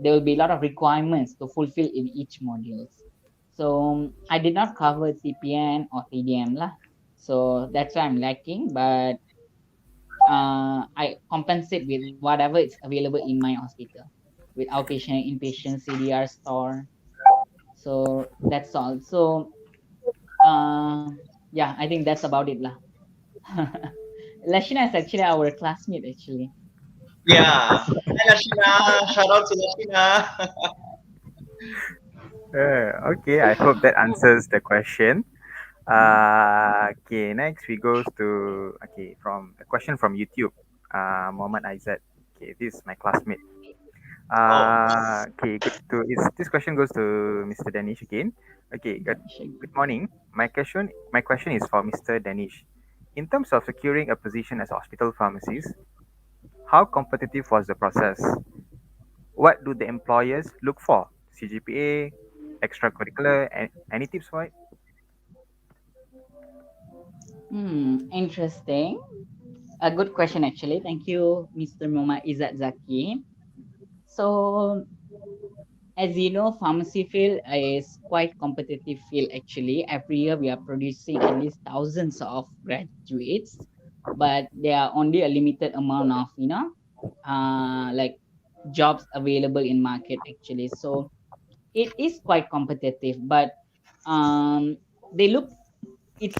there will be a lot of requirements to fulfill in each modules. So I did not cover TPN or TDM lah. So that's why I'm lacking, but I compensate with whatever is available in my hospital with outpatient, inpatient, CDR, store. So that's all. So yeah, I think that's about it lah. Lashina is actually our classmate actually. Yeah. Hi, Lashina. Shout out to Lashina. Okay, I hope that answers the question. Okay, next we go to from a question from YouTube. Muhammad Aizat. Okay, this is my classmate. Oh, Okay, good to this question goes to Mr. Danish again. Okay, good morning. My question is for Mr. Danish. In terms of securing a position as a hospital pharmacist, how competitive was the process? What do the employers look for? CGPA, extracurricular, and any tips for it? Interesting. A good question, actually. Thank you, Mr. Moma Izzat Zaki. So, as you know, pharmacy field is quite competitive field actually. Every year we are producing at least thousands of graduates, but there are only a limited amount of, like jobs available in market actually. So it is quite competitive, but um, they look it's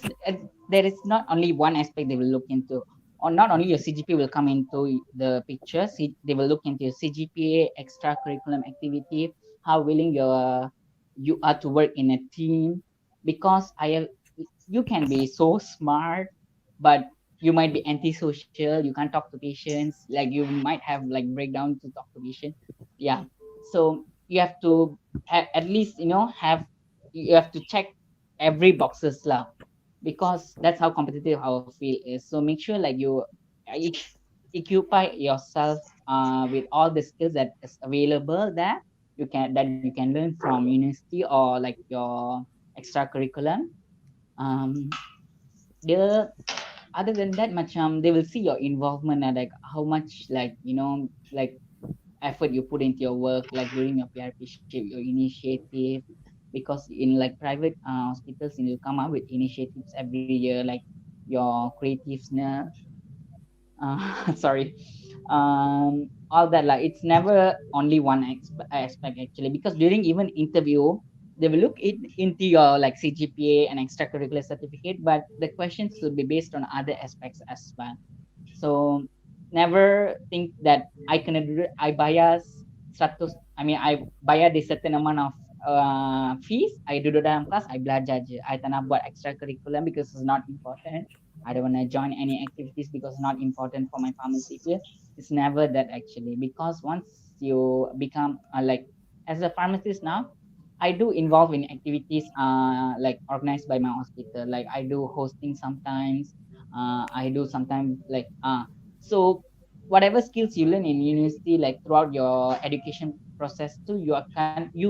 there is not only one aspect they will look into, or not only your CGP will come into the picture. They will look into your CGPA, extracurriculum activity, how willing you are to work in a team. Because you can be so smart, but you might be antisocial. You can't talk to patients. Like you might have like breakdown to talk to patient. Yeah. So you have to at least have you have to check every boxes lah, because that's how competitive our field is. So make sure like you e- equip yourself with all the skills that is available there. You can learn from university or like your extracurriculum. Um, the other than that, macam they will see your involvement and like how much like like effort you put into your work, like during your PRP, your initiative. Because in like private hospitals, you come up with initiatives every year, like your creativeness, sorry, all that. Like it's never only one aspect actually, because during even interview, they will look into your like CGPA and extracurricular certificate, but the questions will be based on other aspects as well. So never think that I bias 100. I mean I bayar the certain amount of fees. I duduk dalam kelas, I belajar je. I tak nak buat extracurricular because it's not important. I don't want to join any activities because it's not important for my pharmacy field. It's never that actually, because once you become like as a pharmacist now, I do involve in activities like organized by my hospital. Like I do hosting sometimes. I do sometimes like so whatever skills you learn in university, like throughout your education process too, you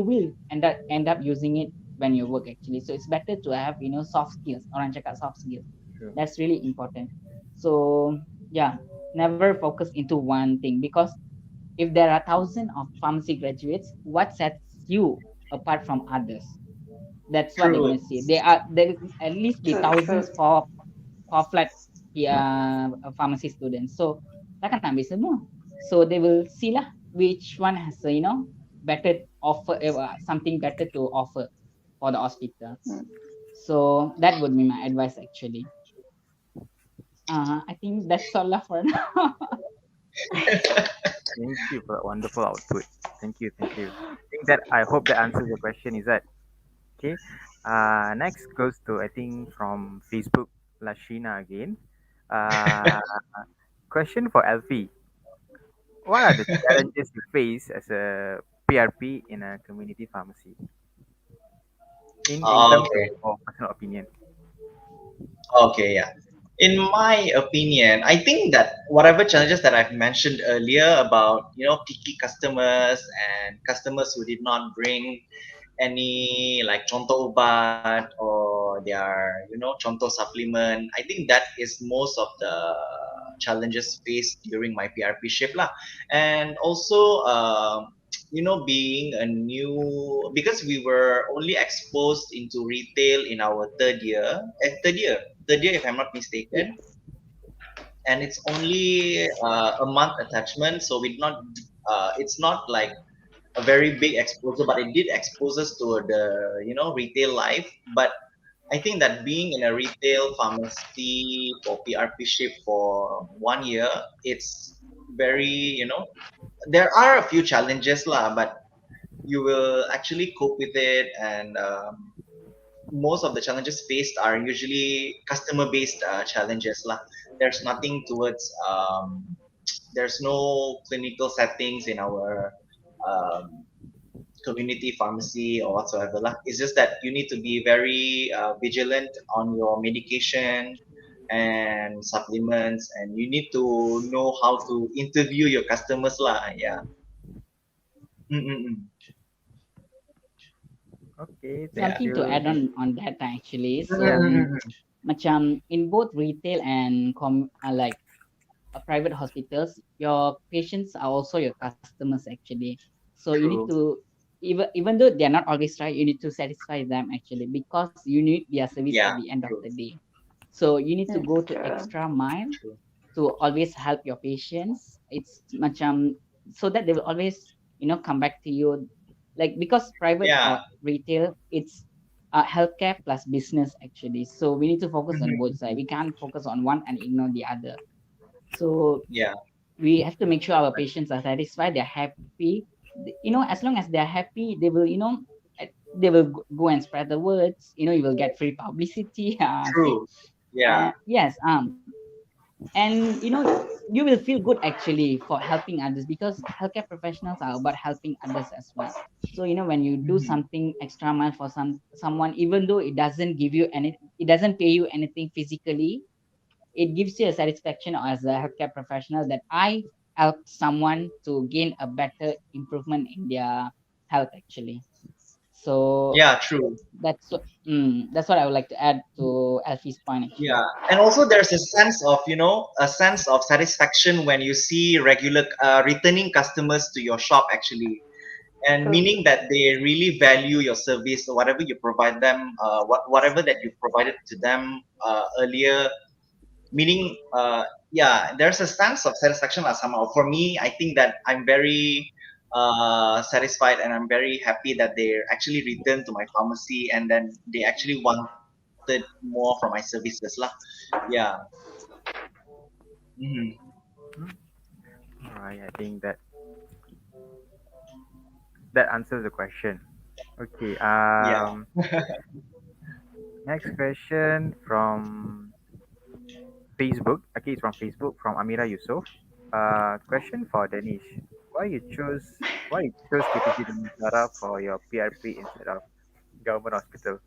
will end up using it when you work actually. So it's better to have soft skills. Orang cakap soft skills. Sure. That's really important. So yeah, never focus into one thing, because if there are thousands of pharmacy graduates, what sets you apart from others? That's what they're true. going to see. There at least be True, true. thousands for flat pharmacy students. So takkan nak ambil semua. So they will see lah which one has better offer, something better to offer for the hospital. Mm. So that would be my advice actually. I think that's all lah for now. Thank you for that wonderful output. Thank you, thank you. I hope that answers your question. Is that okay? Next goes to I think from Facebook, Lashina again. Uh, Question for Alfie. What are the challenges you face as a PRP in a community pharmacy? In terms of Okay. your personal opinion. Okay, yeah. In my opinion, I think that whatever challenges that I've mentioned earlier about, picky customers and customers who did not bring any like contoh obat or their, contoh supplement, I think that is most of the challenges faced during my PRP shift lah. And also, being a new, because we were only exposed into retail in our third year if I'm not mistaken, and it's only a month attachment, so we not it's not like a very big exposure, but it did expose us to the retail life. But I think that being in a retail pharmacy for PRP shift for 1 year, it's very, there are a few challenges lah, but you will actually cope with it. And most of the challenges faced are usually customer based challenges lah. There's nothing towards there's no clinical settings in our community pharmacy or whatsoever lah. It's just that you need to be very vigilant on your medication and supplements, and you need to know how to interview your customers lah. Yeah. Mm-mm-mm. Okay, thank Yeah. Something to you. add on that actually. So Mm-mm-mm. macam in both retail and like private hospitals, your patients are also your customers actually. So you need True. to, even though they are not always right, you need to satisfy them actually, because you need their service Yeah. at the end of True. the day. So you need to That's go to true. extra mile True. to always help your patients. It's macam so that they will always come back to you, like because private Yeah. or retail, it's healthcare plus business actually. So we need to focus on both sides. We can't focus on one and ignore the other. So Yeah. we have to make sure our patients are satisfied, they're happy. As long as they're happy, they will they will go and spread the words. You will get free publicity. True. Yeah. Yes. And you will feel good actually for helping others, because healthcare professionals are about helping others as well. So when you do Mhm. something extra mile for someone, even though it doesn't give you any, it doesn't pay you anything physically, it gives you a satisfaction as a healthcare professional that I helped someone to gain a better improvement in their health actually. So Yeah. True. that's what I would like to add to Alfie's point actually. Yeah, and also there's a sense of, a sense of satisfaction when you see regular returning customers to your shop actually, and True. meaning that they really value your service, or whatever you provide them, whatever that you provided to them earlier. Meaning, yeah, there's a sense of satisfaction lah somehow. For me, I think that I'm very satisfied, and I'm very happy that they actually returned to my pharmacy, and then they actually wanted more from my services lah. Yeah. Mhm. All right, I think that answers the question. Okay. Yeah. Next question from Facebook. Okay, it's from Facebook from Amira Yusof. Question for Danish. Why you chose KPJ Damansara for your PRP instead of government hospital?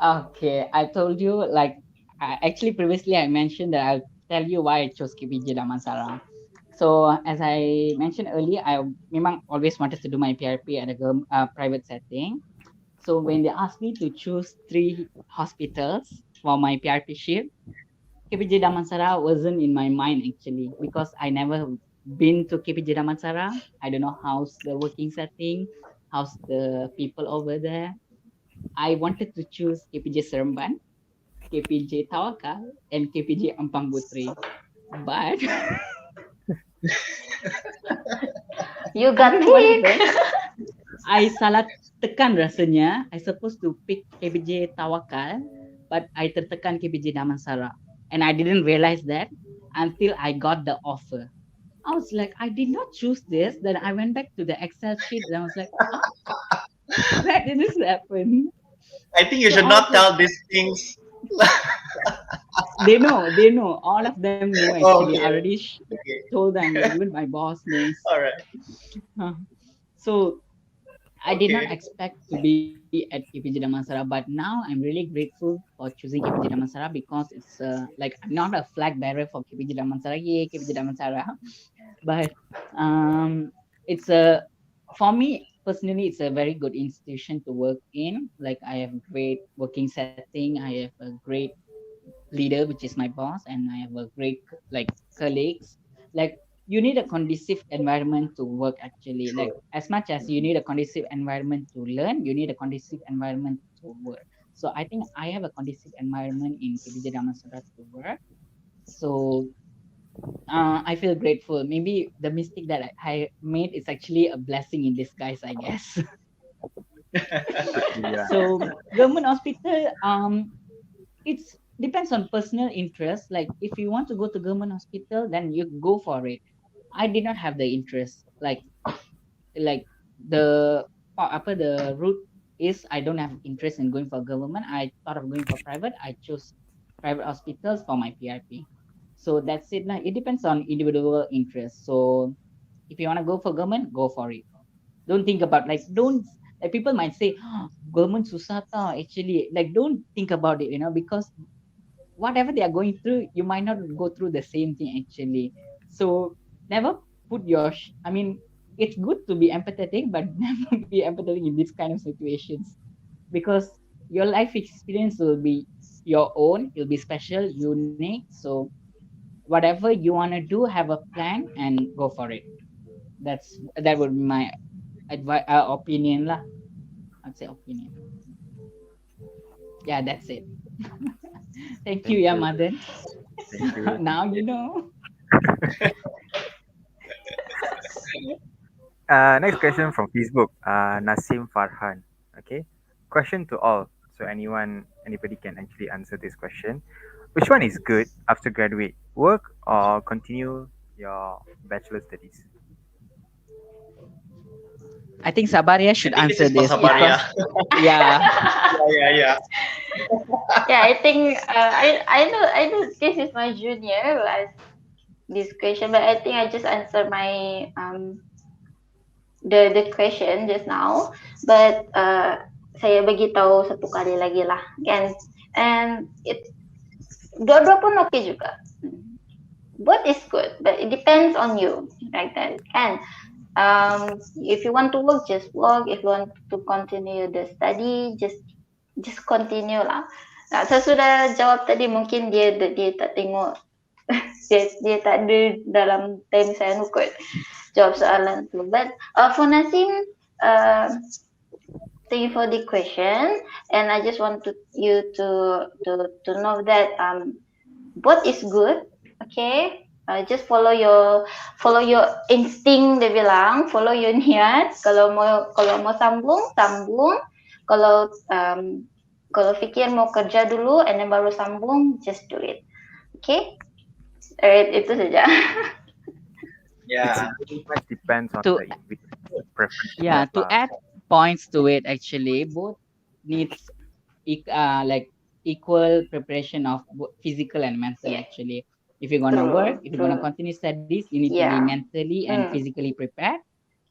Okay, I told you, like, actually previously I mentioned that I'll tell you why I chose KPJ Damansara. So as I mentioned earlier, I memang always wanted to do my PRP at a private setting. So when they asked me to choose 3 hospitals for my PRP shift, KPJ Damansara wasn't in my mind actually, because I never been to KPJ Damansara. I don't know how's the working setting, how's the people over there. I wanted to choose KPJ Seremban, KPJ Tawakal, and KPJ Ampang Putri. But You I got don't know what picked. happened. I salah tekan rasanya. I supposed to pick KPJ Tawakal, but I tertekan KPJ Damansara. And I didn't realize that until I got the offer. I was like, I did not choose this. Then I went back to the Excel sheet and I was like, huh? Where did this happen? I think you So should I was not like, tell these things. they know, all of them know Oh, actually. I okay. already Okay. told them, even my boss knows. All right. Huh. So I did not Okay. expect to be at KPJ Damansara, but now I'm really grateful for choosing KPJ Damansara, because it's like I'm not a flag bearer for KPJ Damansara, yay KPJ Damansara, but um, it's a for me personally, it's a very good institution to work in. Like I have great working setting, I have a great leader, which is my boss, and I have a great like colleagues. Like you need a conducive environment to work actually. Like True. as much as you need a conducive environment to learn, you need a conducive environment to work. So I think I have a conducive environment in KBJ Damansara to work. So I feel grateful. Maybe the mistake that I made is actually a blessing in disguise, I guess. Yeah. So government hospital, it's depends on personal interest. Like if you want to go to government hospital, then you go for it. I did not have the interest. Like the upper the route is I don't have interest in going for government. I thought of going for private. I chose private hospitals for my PRP. So that's it. Like it depends on individual interest. So If you want to go for government, go for it. Don't think about don't like people might say government susah tau actually, like don't think about it, because whatever they are going through, you might not go through the same thing actually. So never put I mean, it's good to be empathetic, but never be empathetic in this kind of situations, because your life experience will be your own, it'll be special, unique. So whatever you want to do, have a plan and go for it. That would be my opinion lah. I'd say opinion. Yeah, that's it. Thank you, Thank you. Madan. Thank you. Now you know. Next question from Facebook. Nasim Farhan. Okay. Question to all. So anybody can actually answer this question. Which one is good after graduate? Work or continue your bachelor studies? I think Sabaria should I think answer this is this for Sabaria. because yeah, Yeah. Yeah, I think I know this is my junior who asked this question, but I think I just answered my the question just now. But saya bagi tahu satu kali lagi lah, kan? And dua-dua pun okay juga. Both is good, but it depends on you, right? Then, kan? If you want to work, just work. If you want to continue the study, just continue lah. Nah, saya sudah jawab tadi, mungkin dia tak tengok, dia tak ada dalam time saya kot jawab soalan tu. But for Nasim, thank you for the question, and I just want you to know that both is good, okay. Just follow your instinct, dia bilang, follow your niat. Kalau mau sambung, kalau fikir mau kerja dulu and then baru sambung, just do it, okay. Alright, itu saja. Yeah. It much depends on To- the individual preference. yeah. To add points to it, actually, both needs like equal preparation of physical and mental. Yeah. Actually, if you're gonna True, work, if you're gonna true. continue studies, you need to Yeah. be mentally and physically prepared.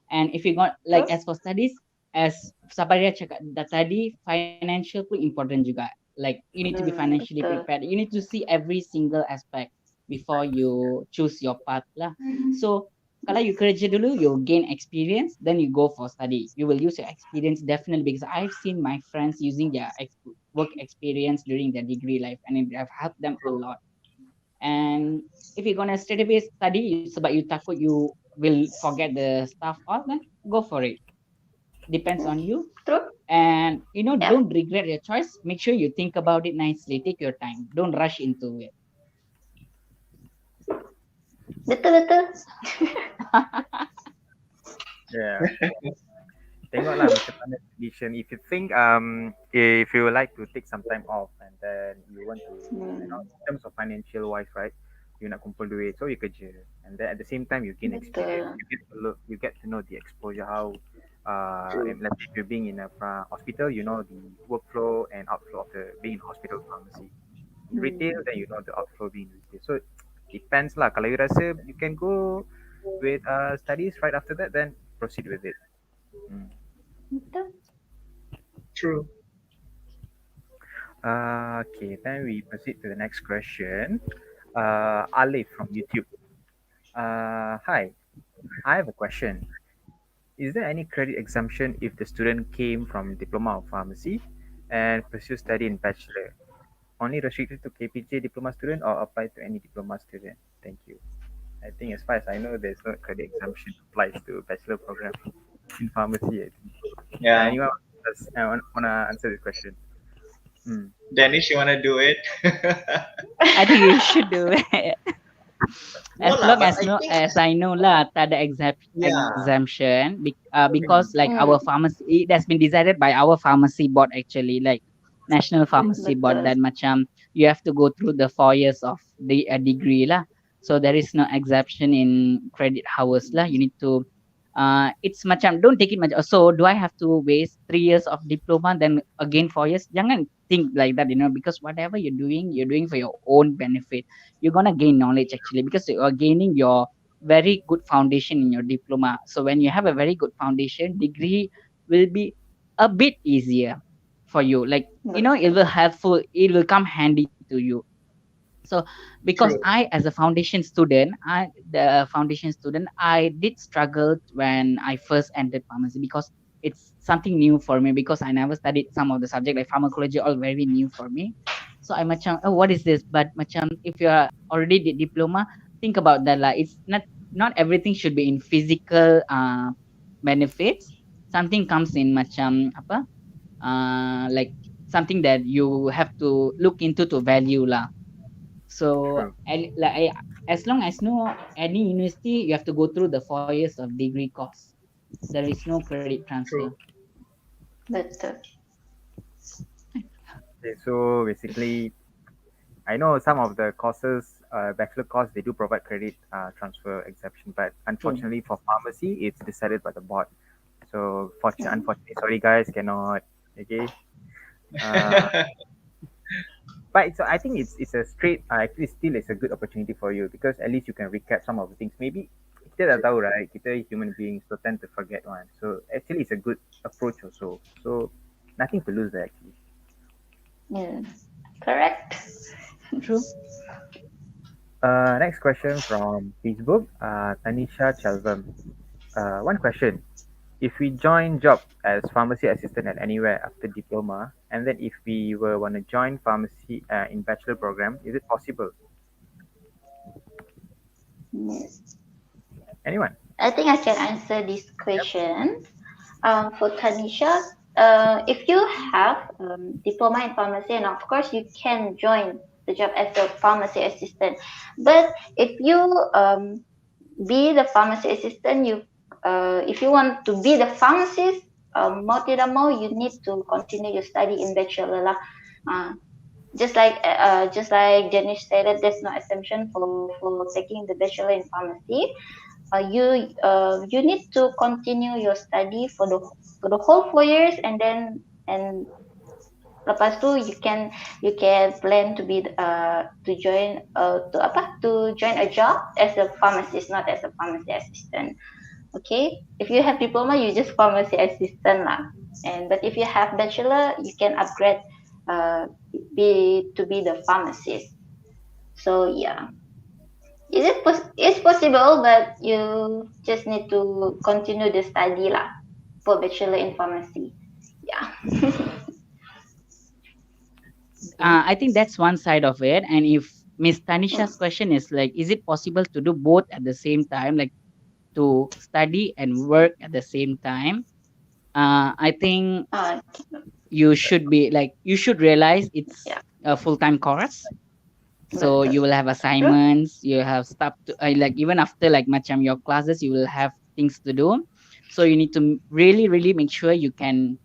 And if you're going like True. as for studies, as Sabaria cakap tadi, financial pun important juga. Like you need to be financially Betul. prepared. You need to see every single aspect before you choose your path lah. So kalau you kerja dulu, you'll gain experience, then you go for study. You will use your experience definitely, because I've seen my friends using their work experience during their degree life, and it have helped them a lot. And if you're gonna straight away study, sebab you takut you will forget the stuff all, then go for it. Depends on you. True. And Yeah. don't regret your choice. Make sure you think about it nicely. Take your time. Don't rush into it. Betul. Yeah. Tengoklah macam mana condition. If you think if you would like to take some time off and then you want to in terms of financial wise, right? You nak kumpul duit, so you kerja, and then at the same time you gain experience. You get to know the exposure how and let's say if you're being in a hospital, you know the workflow and outflow of the being in hospital pharmacy. In retail, then you know the outflow being retail. So depends lah. Kalau you rasa you can go with studies right after that, then proceed with it. Betul. True. Okay, then we proceed to the next question. Alif from YouTube. Hi, I have a question. Is there any credit exemption if the student came from Diploma of Pharmacy and pursue study in Bachelor? Only restricted to KPJ diploma student or apply to any diploma student? Thank you. I think as far as I know, there's no credit exemption applies to Bachelor program in Pharmacy. I think. Yeah. Anyone wanna answer this question? Danish, you wanna do it? I think you should do it. No As lah, long but as I think- as I know lah, tak ada exemption because like our pharmacy, it has been decided by our pharmacy board actually, like National Pharmacy Board, Betul. that macam you have to go through the 4 years of the degree lah. So there is no exemption in credit hours lah. You need to it's macam don't take it much. So do I have to waste 3 years of diploma then again 4 years? Jangan think like that, because whatever you're doing for your own benefit. You're gonna gain knowledge actually, because you are gaining your very good foundation in your diploma. So when you have a very good foundation, degree will be a bit easier for you. Like, you know, it will helpful, it will come handy to you. So because True. I, as a foundation student, I did struggle when I first entered pharmacy, because it's something new for me, because I never studied some of the subject like pharmacology, all very new for me. So I macam, oh, what is this? But macam, if you are already did diploma, think about that lah. It's not everything should be in physical benefits. Something comes in macam apa? Like something that you have to look into to value lah. So True. as long as no any university, you have to go through the 4 years of degree course. There is no credit transfer. True. Betul. Okay, so basically, I know some of the courses, bachelor course, they do provide credit transfer exception, but unfortunately for pharmacy, it's decided by the board. So unfortunately, sorry guys, cannot. Okay. Uh, but so I think it's a straight. Actually, still it's a good opportunity for you because at least you can recap some of the things. Maybe kita dah tahu, right? Kita human beings so tend to forget one. So actually, it's a good approach also. So nothing to lose there actually. Yeah. Correct. True. Next question from Facebook, Tanisha Chelvam. One question. If we join job as pharmacy assistant at anywhere after diploma, and then if we were want to join pharmacy in bachelor program, is it possible? Yes. Anyone? I think I can answer this question. For Tanisha, if you have diploma in pharmacy, and of course you can join the job as a pharmacy assistant. But if you be the pharmacy assistant, if you want to be the pharmacist, mau tidak mau, you need to continue your study in bachelor lah. Just like Janice stated, there's no exemption for taking the bachelor in pharmacy. You need to continue your study for the whole 4 years, and then lepas tu you can plan to be to join a job as a pharmacist, not as a pharmacy assistant. Okay, if you have diploma, you just pharmacy assistant lah. But if you have bachelor, you can upgrade to be the pharmacist. So yeah, it's possible, but you just need to continue the study lah for bachelor in pharmacy. Yeah. I think that's one side of it. And if Miss Tanisha's question is like, is it possible to do both at the same time, like to study and work at the same time? I think you should realize it's Yeah. a full-time course. So you will have assignments, you have stuff to like, even after like macam your classes, you will have things to do. So you need to really make sure you can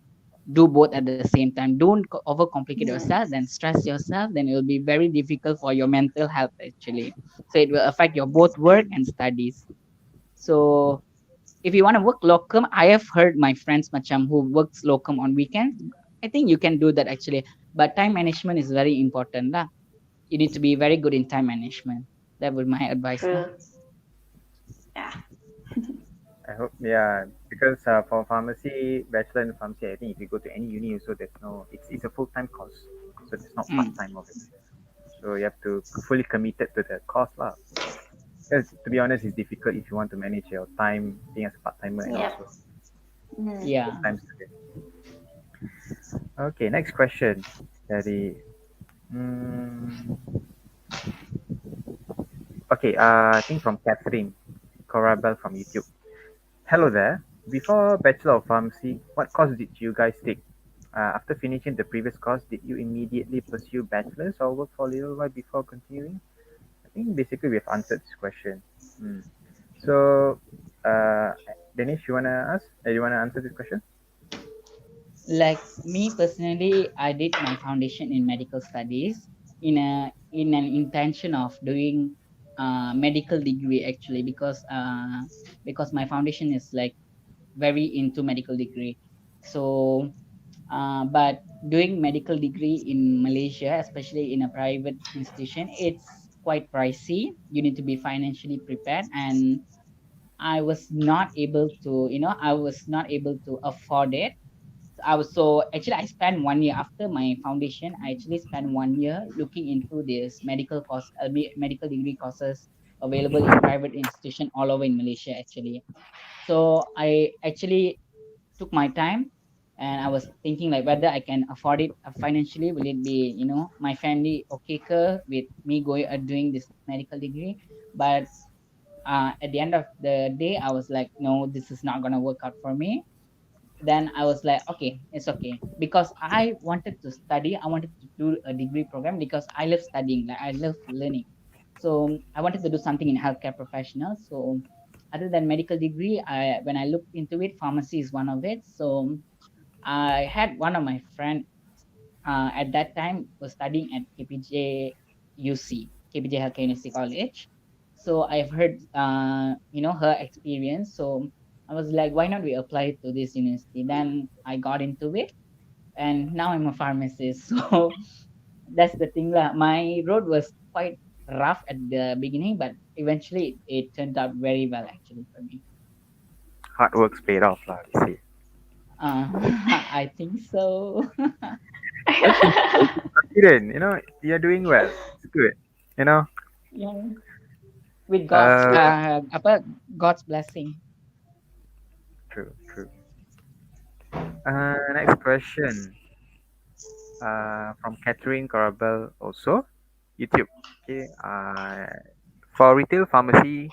do both at the same time. Don't overcomplicate yourself, then stress yourself, then it will be very difficult for your mental health actually. So it will affect your both work and studies. So if you want to work locum, I have heard my friends macam who works locum on weekends. I think you can do that actually, but time management is very important lah. You need to be very good in time management. That would my advice lah. True. Yeah. I hope, yeah, because for pharmacy, bachelor in pharmacy, I think if you go to any uni, also there's no, it's a full time course, so there's not part time of it. So you have to fully committed to the course lah. Because to be honest, it's difficult if you want to manage your time being as a part timer and Yeah. also Yeah. full-time student. Okay, next question. Dari, okay, I think from Catherine Corabel from YouTube. Hello there. Before Bachelor of Pharmacy, what course did you guys take? After finishing the previous course, did you immediately pursue bachelor's or work for a little while before continuing? I think basically we have answered this question. So, Danish, you wanna ask? You wanna answer this question? Like me personally, I did my foundation in medical studies in an intention of doing medical degree actually, because my foundation is like very into medical degree. So but doing medical degree in Malaysia, especially in a private institution, it's quite pricey. You need to be financially prepared, and I was not able to, I was not able to afford it. I spent 1 year after my foundation. I actually spent 1 year looking into this medical degree courses available in private institution all over in Malaysia actually. So I actually took my time, and I was thinking like whether I can afford it financially. Will it be, my family okay with me going doing this medical degree? But at the end of the day, I was like, no, this is not gonna work out for me. Then I was like, okay, it's okay, because I wanted to study. I wanted to do a degree program because I love studying, like I love learning. So I wanted to do something in healthcare professional. So other than medical degree, when I looked into it, pharmacy is one of it. So I had one of my friend at that time was studying at KPJUC, KPJ Healthcare University College. So I've heard, her experience. So I was like, why not we apply it to this university? Then I got into it, and now I'm a pharmacist. So that's the thing lah. My road was quite rough at the beginning, but eventually it turned out very well actually for me. Hard work's paid off, lah. You see. Uh, I think so. That's confident. You're doing well. It's good. Yeah. With Uh, God's blessing. true, true. Next question. From Catherine Corabel also, YouTube. Okay. For retail pharmacy,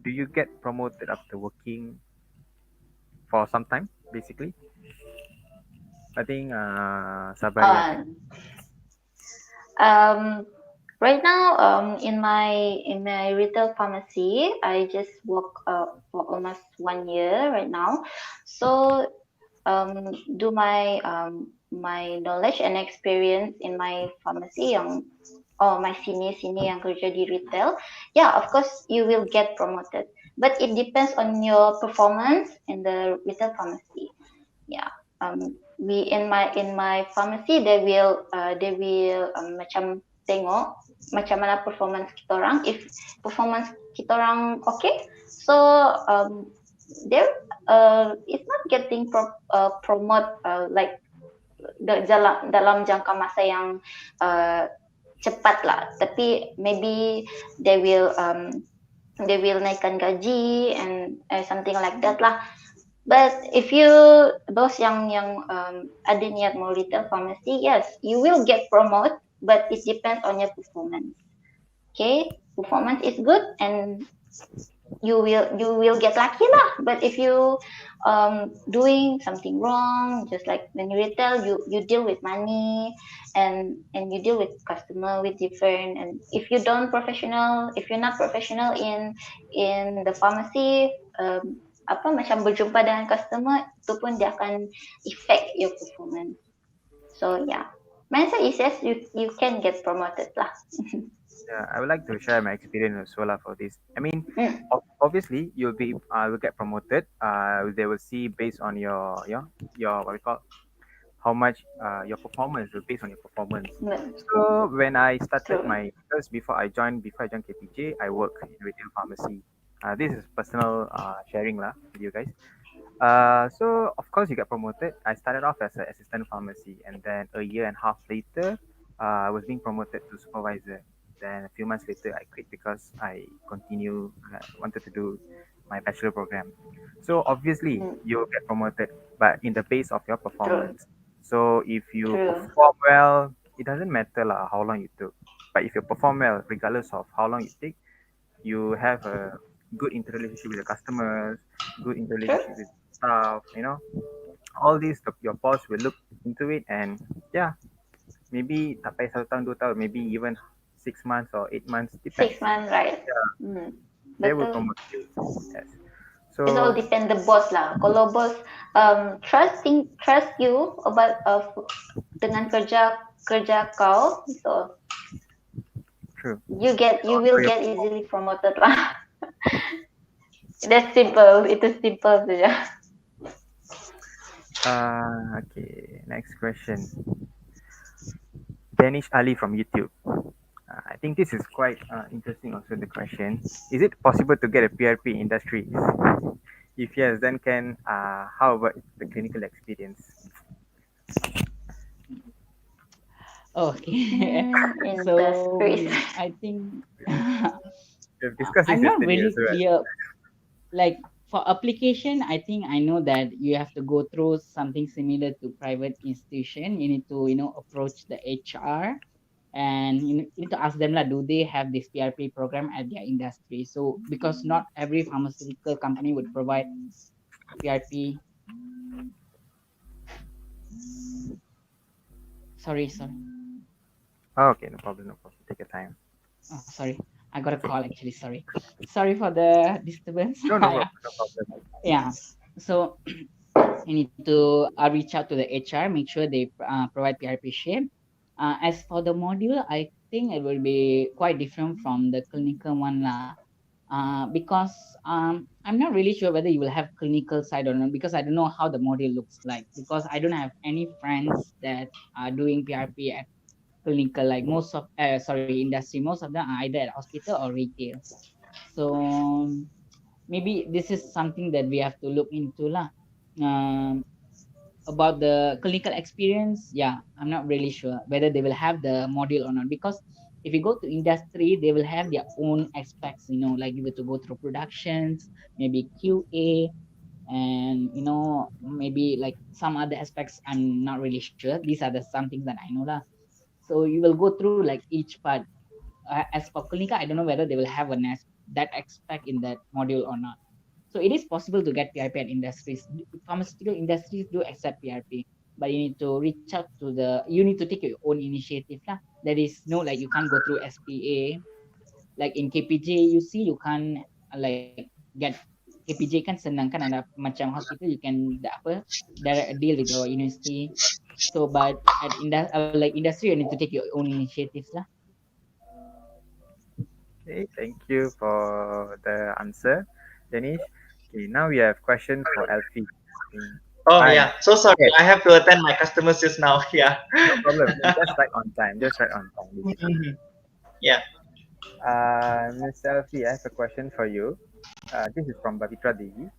do you get promoted after working for some time? Basically, I think Sabaria can. Um, right now, in my retail pharmacy, I just work for almost 1 year right now. So do my knowledge and experience in my pharmacy yang my sini yang kerja di retail, yeah, of course you will get promoted, but it depends on your performance in the retail pharmacy. Yeah, we in my pharmacy they will macam tengok macam mana performance kita orang. If performance kita orang okay, so there it's not getting promote like dalam jangka masa yang cepat lah, tapi maybe they will naikkan gaji and something like that lah. But if you those yang ada niat mau retail pharmacy, yes, you will get promote, but it depends on your performance. Okay, performance is good and you will get lucky lah. But if you doing something wrong, just like when you retail, you deal with money and you deal with customer with different. And if you're not professional in the pharmacy, macam berjumpa dengan customer, itu pun dia akan affect your performance. So yeah, my answer is yes, you can get promoted lah. Yeah, I would like to share my experience as well for this. I mean, obviously you'll will get promoted. They will see based on your what we call how much your performance will based on your performance. So when I started because before I joined KPJ, I work in retail pharmacy. This is personal sharing lah with you guys. So of course you get promoted. I started off as an assistant pharmacy, and then a year and a half later, I was being promoted to supervisor. Then a few months later, I quit because I wanted to do my bachelor program. So obviously you get promoted, but in the base of your performance. So if you perform well, it doesn't matter lah how long you took. But if you perform well, regardless of how long you take, you have a good interrelationship with the customers, good interrelationship with staff, all these, your boss will look into it, and yeah, maybe tak payah 1 tahun, 2 tahun, maybe even 6 months or 8 months, depends. 6 months, right? Yeah. They will promote you. Yes. So it all depends the boss lah. Kalau boss trust you about dengan kerja kau, so true. you will get easily promoted lah. That's simple. Itu simple saja. Okay, next question. Danish Ali from YouTube. I think this is quite interesting. Also, the question: is it possible to get a PRP industry? If yes, then can how about the clinical experience? Okay. So Industries. I think We've discussed this I'm not yesterday as really well. clear. Like for application, I think I know that you have to go through something similar to private institution. You need to, approach the HR and you need to ask them, like, do they have this PRP program at their industry? So because not every pharmaceutical company would provide PRP. Sorry. Oh, okay, no problem, no problem. Take your time. Oh, sorry. I got a call actually. Sorry for the disturbance. No, no problem, no problem. Yeah. So you need to reach out to the HR, make sure they provide PRP ship. As for the module, I think it will be quite different from the clinical one lah. Because I'm not really sure whether you will have clinical side or not because I don't know how the module looks like because I don't have any friends that are doing PRP at clinical like most of sorry industry. Most of them are either at hospital or retail. So maybe this is something that we have to look into lah. Um, about the clinical experience, yeah, I'm not really sure whether they will have the module or not because if you go to industry, they will have their own aspects, like you have to go through productions, maybe QA, and maybe like some other aspects. I'm not really sure. These are the some things that I know lah. So you will go through like each part. As for clinical, I don't know whether they will have that aspect in that module or not. So it is possible to get PRP at industries. Pharmaceutical industries do accept PRP, but you need to reach out to you need to take your own initiative lah. There is no like you can't go through SPA. Like in KPJUC, you can't like get KPJ kan senang kan ada macam hospital you can apa direct a deal with your university. So but at like industry you need to take your own initiatives lah. Okay, thank you for the answer, Danish. Okay, now we have question for Alfie. Okay. Oh Hi, yeah, so sorry. I have to attend my customers just now. Yeah. no problem. Just right on time. Just right on time. Mhm. Yeah. Mr. Alfie, I have a question for you. This is from Babitra Devi.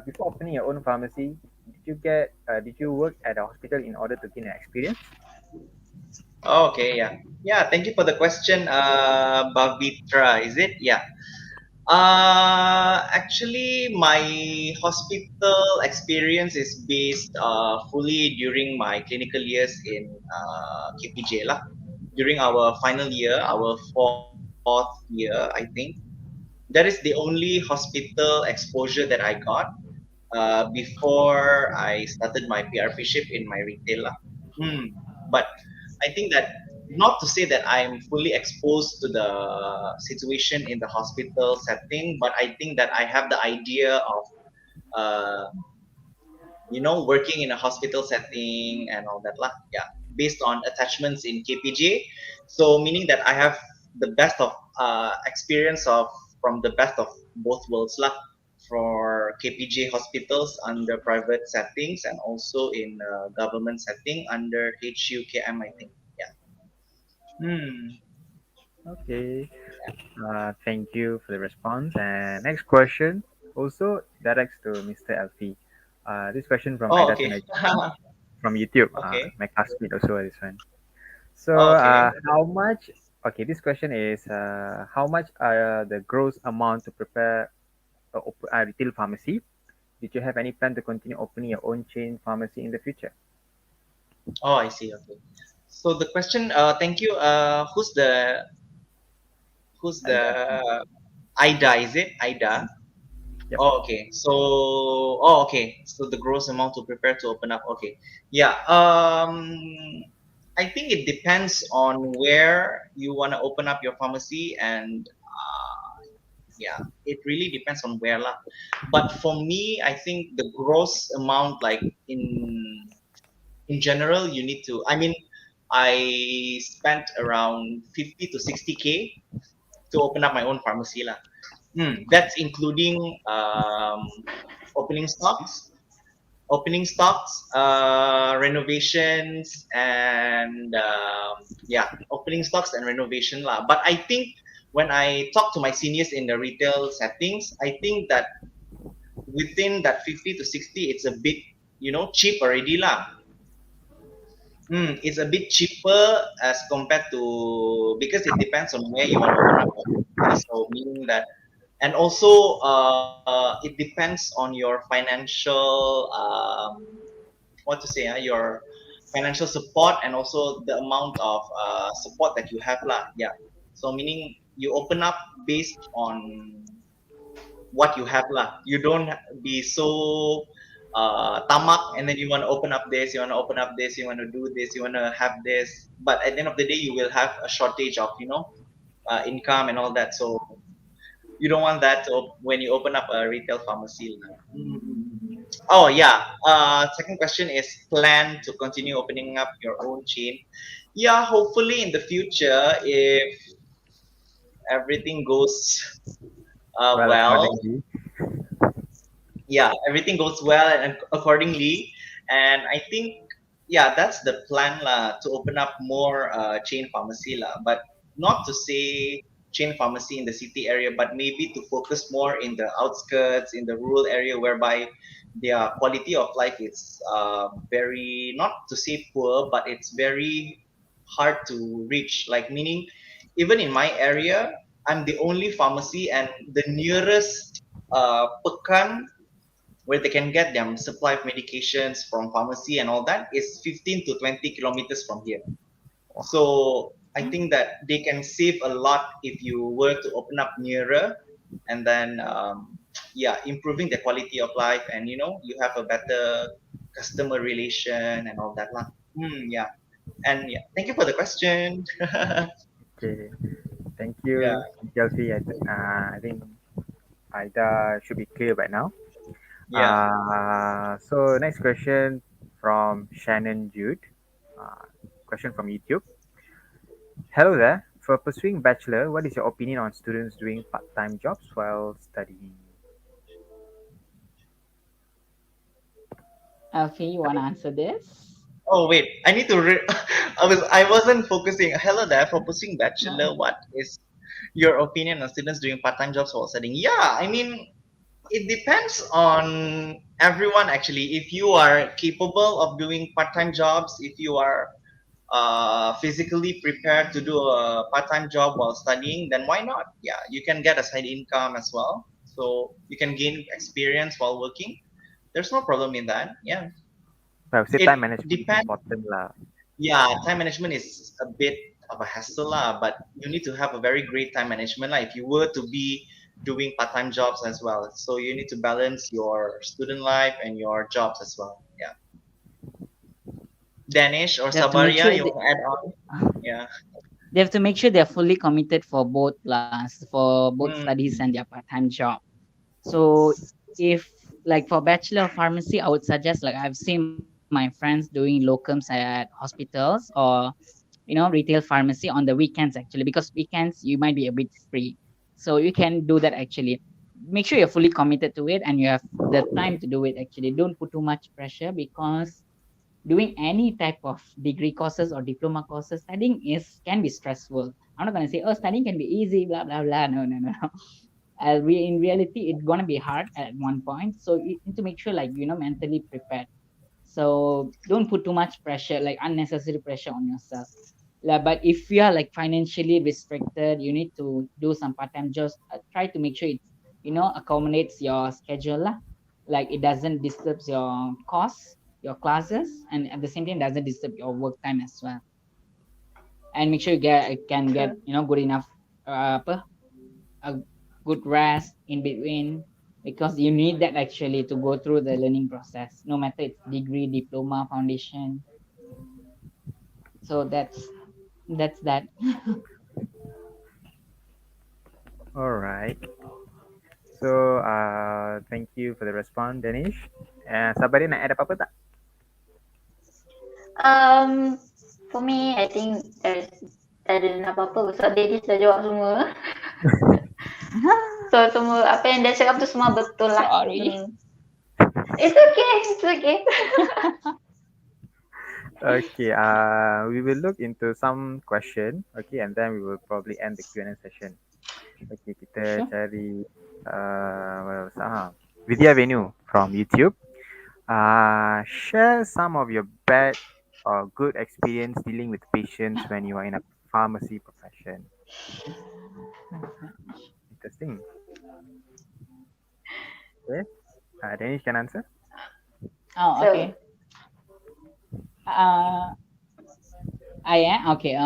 Before opening your own pharmacy, did you work at a hospital in order to gain an experience? Okay. Yeah. Yeah. Thank you for the question, Bavitra. Is it? Yeah. Actually, my hospital experience is based fully during my clinical years in KPJ lah. During our final year, our fourth year, I think. That is the only hospital exposure that I got before I started my PRP-ship in my retail lah. But I think that not to say that I'm fully exposed to the situation in the hospital setting, but I think that I have the idea of uh, working in a hospital setting and all that lah. Yeah, based on attachments in KPJ. So meaning that I have the best of experience of from the best of both worlds lah. For KPJ hospitals under private settings and also in government setting under HUKM, I think. Yeah. Okay. Thank you for the response. And next question also directs to Mr. Alfie. This question from Oh, Aida okay. Sunajani from YouTube. Okay. My classmate also this one. So, Oh, okay. how much? Okay, this question is how much are the gross amount to prepare a retail pharmacy? Did you have any plan to continue opening your own chain pharmacy in the future? Oh, I see. Okay. So the question. Thank you. Who's the Aida. Ida? Is it Ida? Yep. Oh, okay. Okay. So the gross amount to prepare to open up. Okay. Yeah. I think it depends on where you want to open up your pharmacy, and yeah, it really depends on where lah. But for me, I think the gross amount, like in general, you need to. I mean, I spent around 50 to 60K to open up my own pharmacy lah. That's including opening stocks, opening stocks, renovations, and opening stocks and renovation lah. But I think when I talk to my seniors in the retail settings, I think that within that 50 to 60, it's a bit, cheap already lah. It's a bit cheaper as compared to, because it depends on where you want to open up your business. So meaning that, and also it depends on your financial, what to say, your financial support, and also the amount of support that you have lah. Yeah. So meaning you open up based on what you have lah. You don't be so tamak, and then you want to open up this, you want to open up this, you want to do this, you want to have this. But at the end of the day, you will have a shortage of income and all that. So you don't want that when you open up a retail pharmacy lah. Oh yeah. Second question is plan to continue opening up your own chain. Yeah, hopefully in the future, if everything goes well, accordingly. yeah, everything goes well and accordingly, and I think that's the plan lah, to open up more chain pharmacy lah, but not to say chain pharmacy in the city area, but maybe to focus more in the outskirts, in the rural area, whereby their quality of life is very, not to say poor, but it's very hard to reach, like meaning even in my area, I'm the only pharmacy, and the nearest pekan where they can get them supply of medications from pharmacy and all that is 15 to 20 kilometers from here. So I think that they can save a lot if you were to open up nearer, and then improving the quality of life, and you have a better customer relation and all that lah. And thank you for the question. Okay. Thank you, Yeah. Chelsea. I think Aida should be clear by now. Yeah. So next question from Shannon Jude. Question from YouTube. Hello there. For pursuing Bachelor, what is your opinion on students doing part-time jobs while studying? Alfie, you wanna answer this? Oh wait, I need to. I wasn't focusing. Hello there. For pursuing Bachelor, what is your opinion on students doing part-time jobs while studying? Yeah, I mean, it depends on everyone actually. If you are capable of doing part-time jobs, if you are physically prepared to do a part-time job while studying, then why not? Yeah, you can get a side income as well, so you can gain experience while working. There's no problem in that. Yeah, I would say it time management is depends. important lah. Yeah, time management is a bit of a hassle lah, but you need to have a very great time management lah if you were to be doing part-time jobs as well. So you need to balance your student life and your jobs as well. Yeah. Danish or They have to make Sabaria, sure you they- want to add on? Yeah. They have to make sure they're fully committed for both for both Mm. studies and their part-time job. So if like for Bachelor of Pharmacy, I would suggest, like I've seen my friends doing locums at hospitals or retail pharmacy on the weekends actually, because weekends you might be a bit free. So you can do that actually. Make sure you're fully committed to it and you have the time to do it actually. Don't put too much pressure, because doing any type of degree courses or diploma courses, studying can be stressful. I'm not gonna say, oh, studying can be easy, blah blah blah. No. In reality, it's gonna be hard at one point. So you need to make sure, like mentally prepared. So don't put too much pressure, like unnecessary pressure on yourself. But if you are like financially restricted, you need to do some part-time jobs. Try to make sure it accommodates your schedule lah. Like it doesn't disturb your course, your classes, and at the same time doesn't disturb your work time as well. And make sure you can get good enough a good rest in between, because you need that actually to go through the learning process, no matter it's degree, diploma, foundation. So that's that. All right. So thank you for the response, Danish. Sabaria nak add apa-apa tak? For me, I think tak ada nak apa-apa sebab Daddy dah jawab semua. So semua apa yang dia cakap tu semua betul lah. Sorry. It's okay. It's okay. Okay, we will look into some question, okay, and then we will probably end the Q&A session. Okay, kita Sure. cari what else? Vidya Venu from YouTube. Share some of your bad or good experience dealing with patients when you are in a pharmacy profession. Interesting. Okay, Danish can answer. Oh, So, okay. Okay.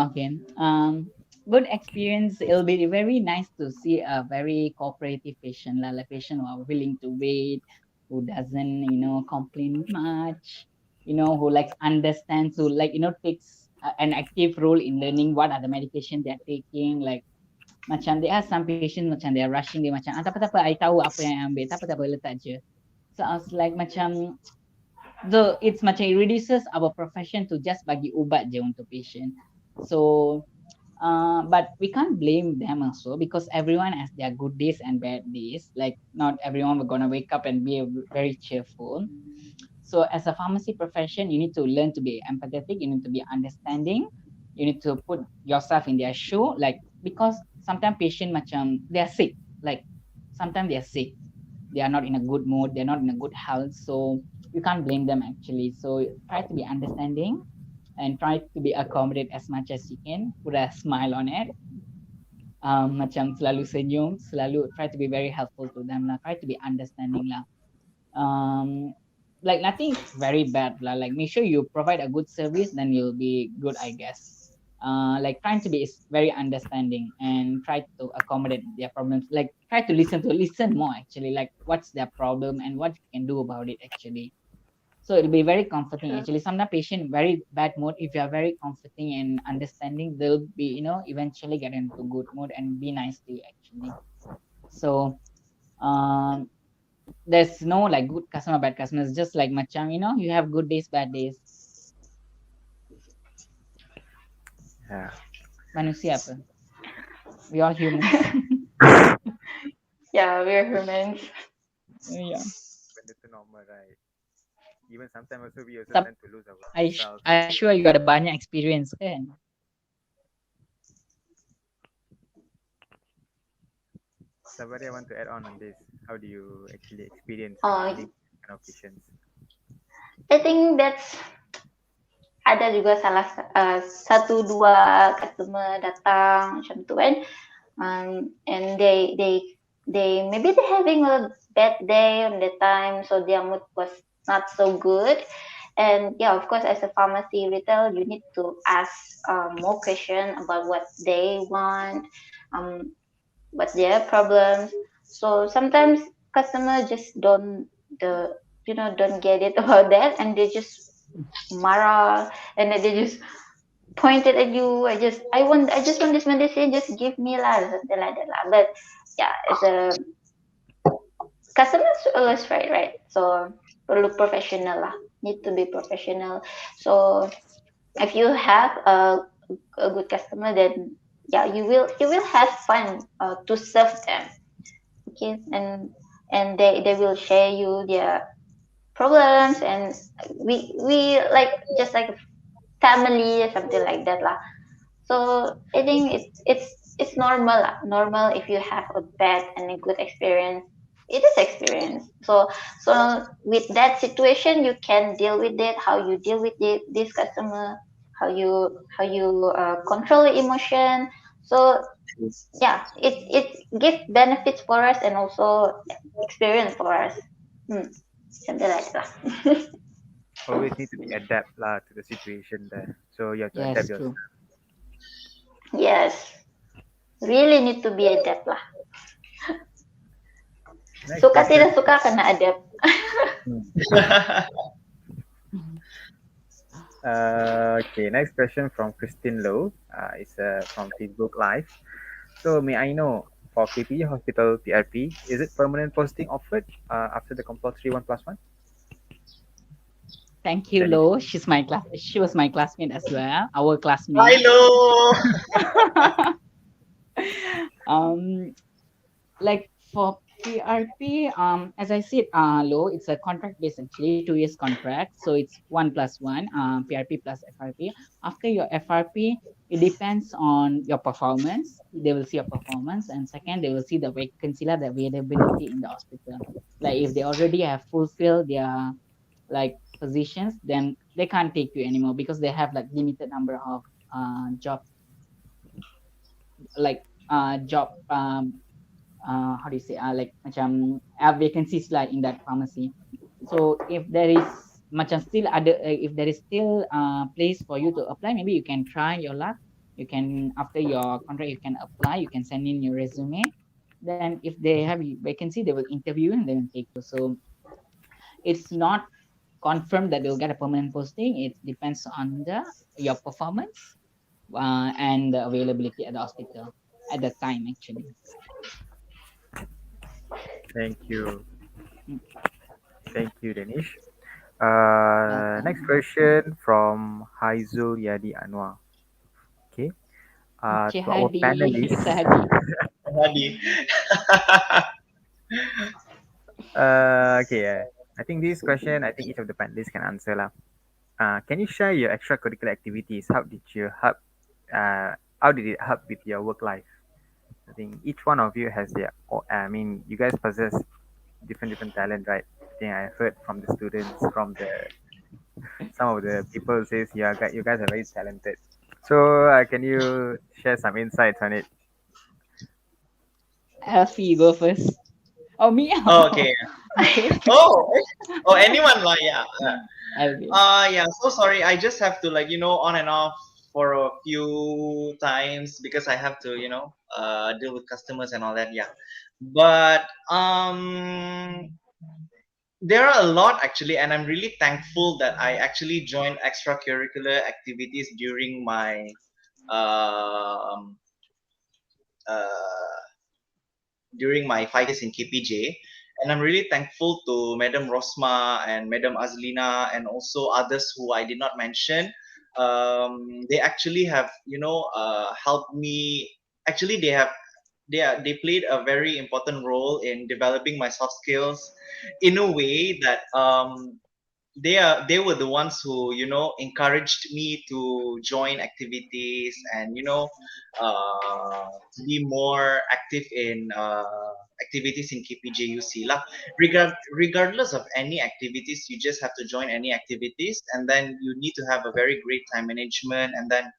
Good experience. It'll be very nice to see a very cooperative patient, like patient who are willing to wait, who doesn't, complain much, who likes understands, who takes an active role in learning what are the medication they're taking. Like macam there are some patients macam they are rushing, dia macam tak apa, I tahu apa yang ambil, tak apa, letak je. So I was like macam it's macam it reduces our profession to just bagi ubat je untuk patient. So but we can't blame them also because everyone has their good days and bad days. Like not everyone will gonna wake up and be very cheerful. So as a pharmacy profession, you need to learn to be empathetic. You need to be understanding. You need to put yourself in their shoe. Like because sometimes patient macam they are sick. Like sometimes they are sick. They are not in a good mood. They're not in a good health. So you can't blame them actually. So try to be understanding and try to be accommodate as much as you can. Put a smile on it. Macam selalu senyum, selalu try to be very helpful to them lah. Try to be understanding lah. Like nothing very bad lah. Like make sure you provide a good service, then you'll be good, I guess. Like trying to be very understanding and try to accommodate their problems. Like try to listen more actually. Like what's their problem and what you can do about it actually. So it'll be very comforting actually. Sometimes patient very bad mood. If you are very comforting and understanding, they'll be eventually get into good mood and be nice to you actually. So there's no like good customer, bad customers. Just like macam you have good days, bad days. Yeah. Manusia apa? We all humans. yeah, we're humans. Yeah. Benda tu normal, right? Even sometimes also we also Some- tend to lose I ourselves. sure you ada banyak experience kan? Somebody want to add on this? How do you actually experience Oh, dealing with kind of patients? I think that's ada juga satu dua customer datang macam tu kan, and they maybe they having a bad day on the time, so their mood was not so good. And yeah, of course, as a pharmacy retail, you need to ask more questions about what they want, what their problems. So sometimes customers just don't get it about that, and they just marah, and then they just pointed at you. I just want this medicine, just give me lah, something like that lah. But yeah, as a customers always right? So perlu professional lah. Need to be professional. So if you have a good customer, then yeah, you will have fun to serve them. Okay, and they will share you their problems, and we like just like a family or something like that lah. So I think it's normal lah. Normal if you have a bad and a good experience. It is experience. So with that situation, you can deal with it. How you deal with this customer, how you control your emotion. So yeah, it gives benefits for us and also experience for us. Something like that. Always need to be adapt lah to the situation there. So you have to adapt Yes, true. yourself. Yes, really need to be adapt lah. Next Suka question. tidak suka kena adapt. Okay, next question from Christine Low. It's from Facebook Live. So may I know, for KPJ Hospital PRP, is it permanent posting offered after the compulsory 1+1? Thank you, Lo. She was my classmate as well. Our classmate. Hello. Like for PRP, as I said, low, it's a contract based actually, 2 years contract. So it's 1+1, PRP plus FRP. After your FRP, it depends on your performance. They will see your performance. And second, they will see the vacancy, the availability in the hospital. Like if they already have fulfilled their like positions, then they can't take you anymore because they have like limited number of job, like job how do you say like macam vacancies like in that pharmacy. So if there is macam still ada if there is still place for you to apply, maybe you can try your luck. You can after your contract you can apply, you can send in your resume. Then if they have vacancy, they will interview and they will take you. So it's not confirmed that they'll get a permanent posting. It depends on the your performance and the availability at the hospital at the time actually. Thank you. Mm. Thank you, Danish. Next Welcome. question from Haizul Yadi Anwar. Okay. Cik To our Hadi, panelists. Sir Hadi. Hadi. Okay. I think this question, I think each of the panelists can answer lah. Can you share your extracurricular activities? How did it help with your work life? I think each one of you has their. I mean, you guys possess different talent, right? I think I heard from the students, from the some of the people says you guys are very talented. So can you share some insights on it? Alfie, you go first. Oh, me? Oh, okay. Okay. Oh, anyone lah, yeah. Alfie. Yeah, so sorry. I just have to like, on and off for a few times because I have to, deal with customers and all that. Yeah. But there are a lot actually, and I'm really thankful that I actually joined extracurricular activities um uh during my 5 years in KPJ. And I'm really thankful to Madam Rosma and Madam Azlina and also others who I did not mention. They actually have, helped me. Actually, they played a very important role in developing my soft skills in a way that they were the ones who encouraged me to join activities and to be more active in activities in KPJUC lah. Regardless of any activities, you just have to join any activities, and then you need to have a very great time management. And then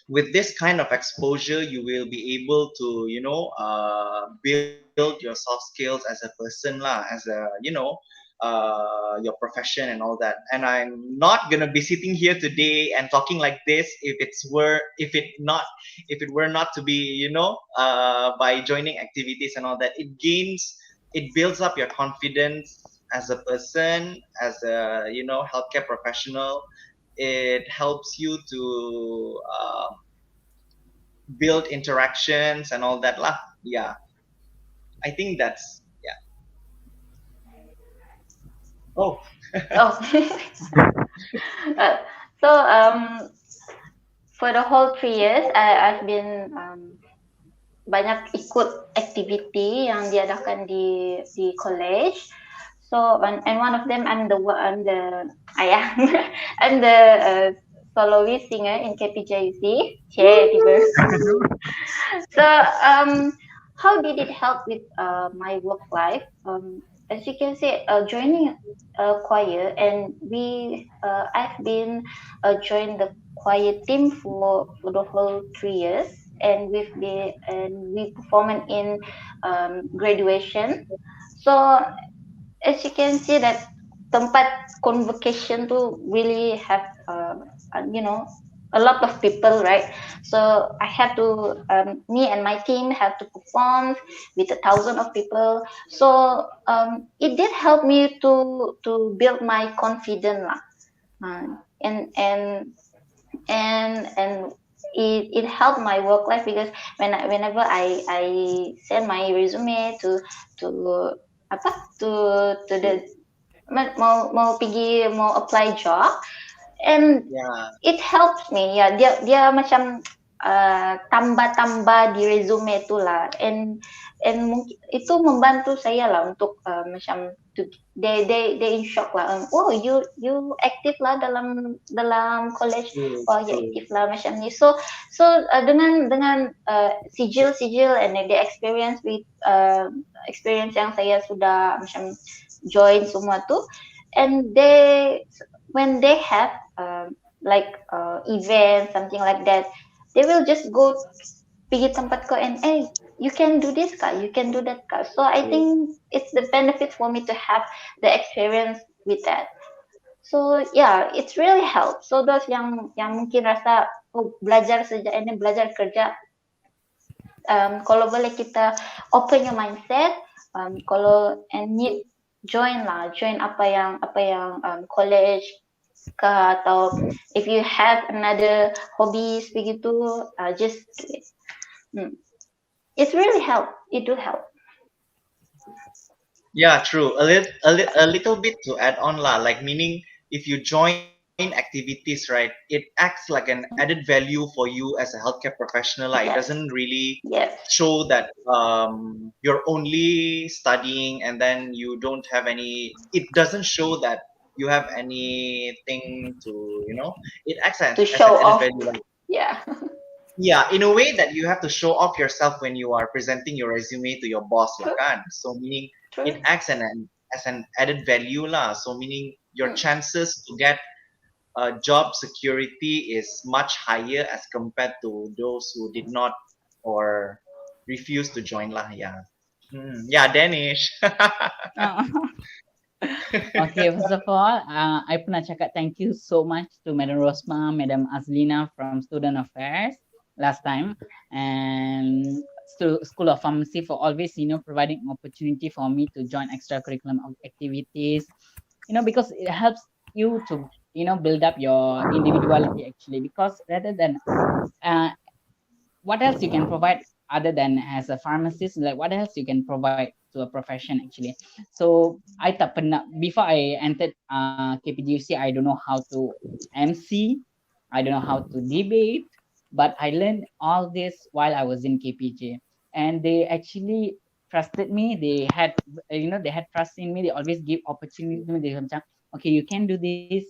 with this kind of exposure, you will be able to build your soft skills as a person lah, as your profession and all that. And I'm not gonna be sitting here today and talking like this if it were not to be by joining activities and all that. It builds up your confidence as a person, as a healthcare professional. It helps you to build interactions and all that lah. Yeah, I think that's yeah. Oh, Oh. Uh, so for the whole 3 years, I've been banyak ikut aktiviti yang diadakan di college. So and one of them I'm the I'm the soloist singer in KPJUC. So how did it help with my work life? As you can see, joining a choir, and I've been joined the choir team for the whole 3 years, and we performed in graduation. So as you can see that tempat convocation to really have a lot of people, right? So I have to me and my team have to perform with 1,000 of people. So it did help me to build my confidence lah. And it helped my work life because whenever I send my resume to the mau apply job, and yeah. it helps me. Yeah, dia macam tambah-tambah di resume tu lah, and mungkin itu membantu saya lah untuk macam they in shock lah, oh you aktif lah dalam college, oh ya aktif lah macam ni. So dengan sijil and the experience with experience yang saya sudah macam join semua tu, and when they have like event something like that, they will just go pergi tempat kau and you can do this kak, you can do that kak. So I think it's the benefit for me to have the experience with that. So yeah, it's really help. So those yang mungkin rasa belajar saja ini belajar kerja, kalau boleh kita open your mindset, kalau need join apa yang college kah, atau if you have another hobbies begitu, just do it. It's really help. It do help. Yeah, true. A little bit to add on lah. Like meaning, if you join activities, right, it acts like an added value for you as a healthcare professional. Like it Yes. doesn't really Yes. show that you're only studying and then you don't have any. It doesn't show that you have anything to, It acts as, To as show an off. added value. Like, Yeah. yeah, in a way that you have to show off yourself when you are presenting your resume to your boss lah True. kan. So meaning True. it acts as an added value lah. So meaning your chances to get job security is much higher as compared to those who did not or refuse to join lah. Yeah. Yeah, Danish. Okay, first of all, I pernah cakap thank you so much to Madam Rosma, Madam Azlina from Student Affairs last time, and School of Pharmacy for always, providing opportunity for me to join extracurricular activities, because it helps you to, build up your individuality actually, because rather than, what else you can provide other than as a pharmacist, like what else you can provide to a profession actually. So I tak pernah, before I entered KPJUC, I don't know how to MC, I don't know how to debate, but I learned all this while I was in KPJ, and they actually trusted me. They had trust in me. They always give opportunity to me. They macam, okay, you can do this.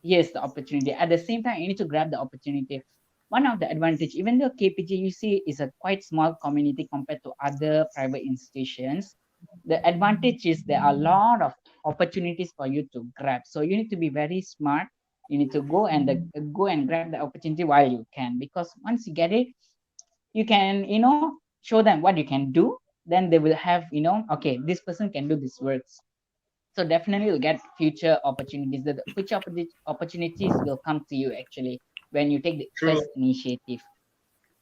Here's the opportunity. At the same time, you need to grab the opportunity. One of the advantage, even though KPJUC is a quite small community compared to other private institutions, the advantage is there are a lot of opportunities for you to grab. So you need to be very smart. You need to go and grab the opportunity while you can, because once you get it, you can, show them what you can do. Then they will have, okay, this person can do this works. So definitely you'll get future opportunities. The future opportunities will come to you actually when you take the True. first initiative.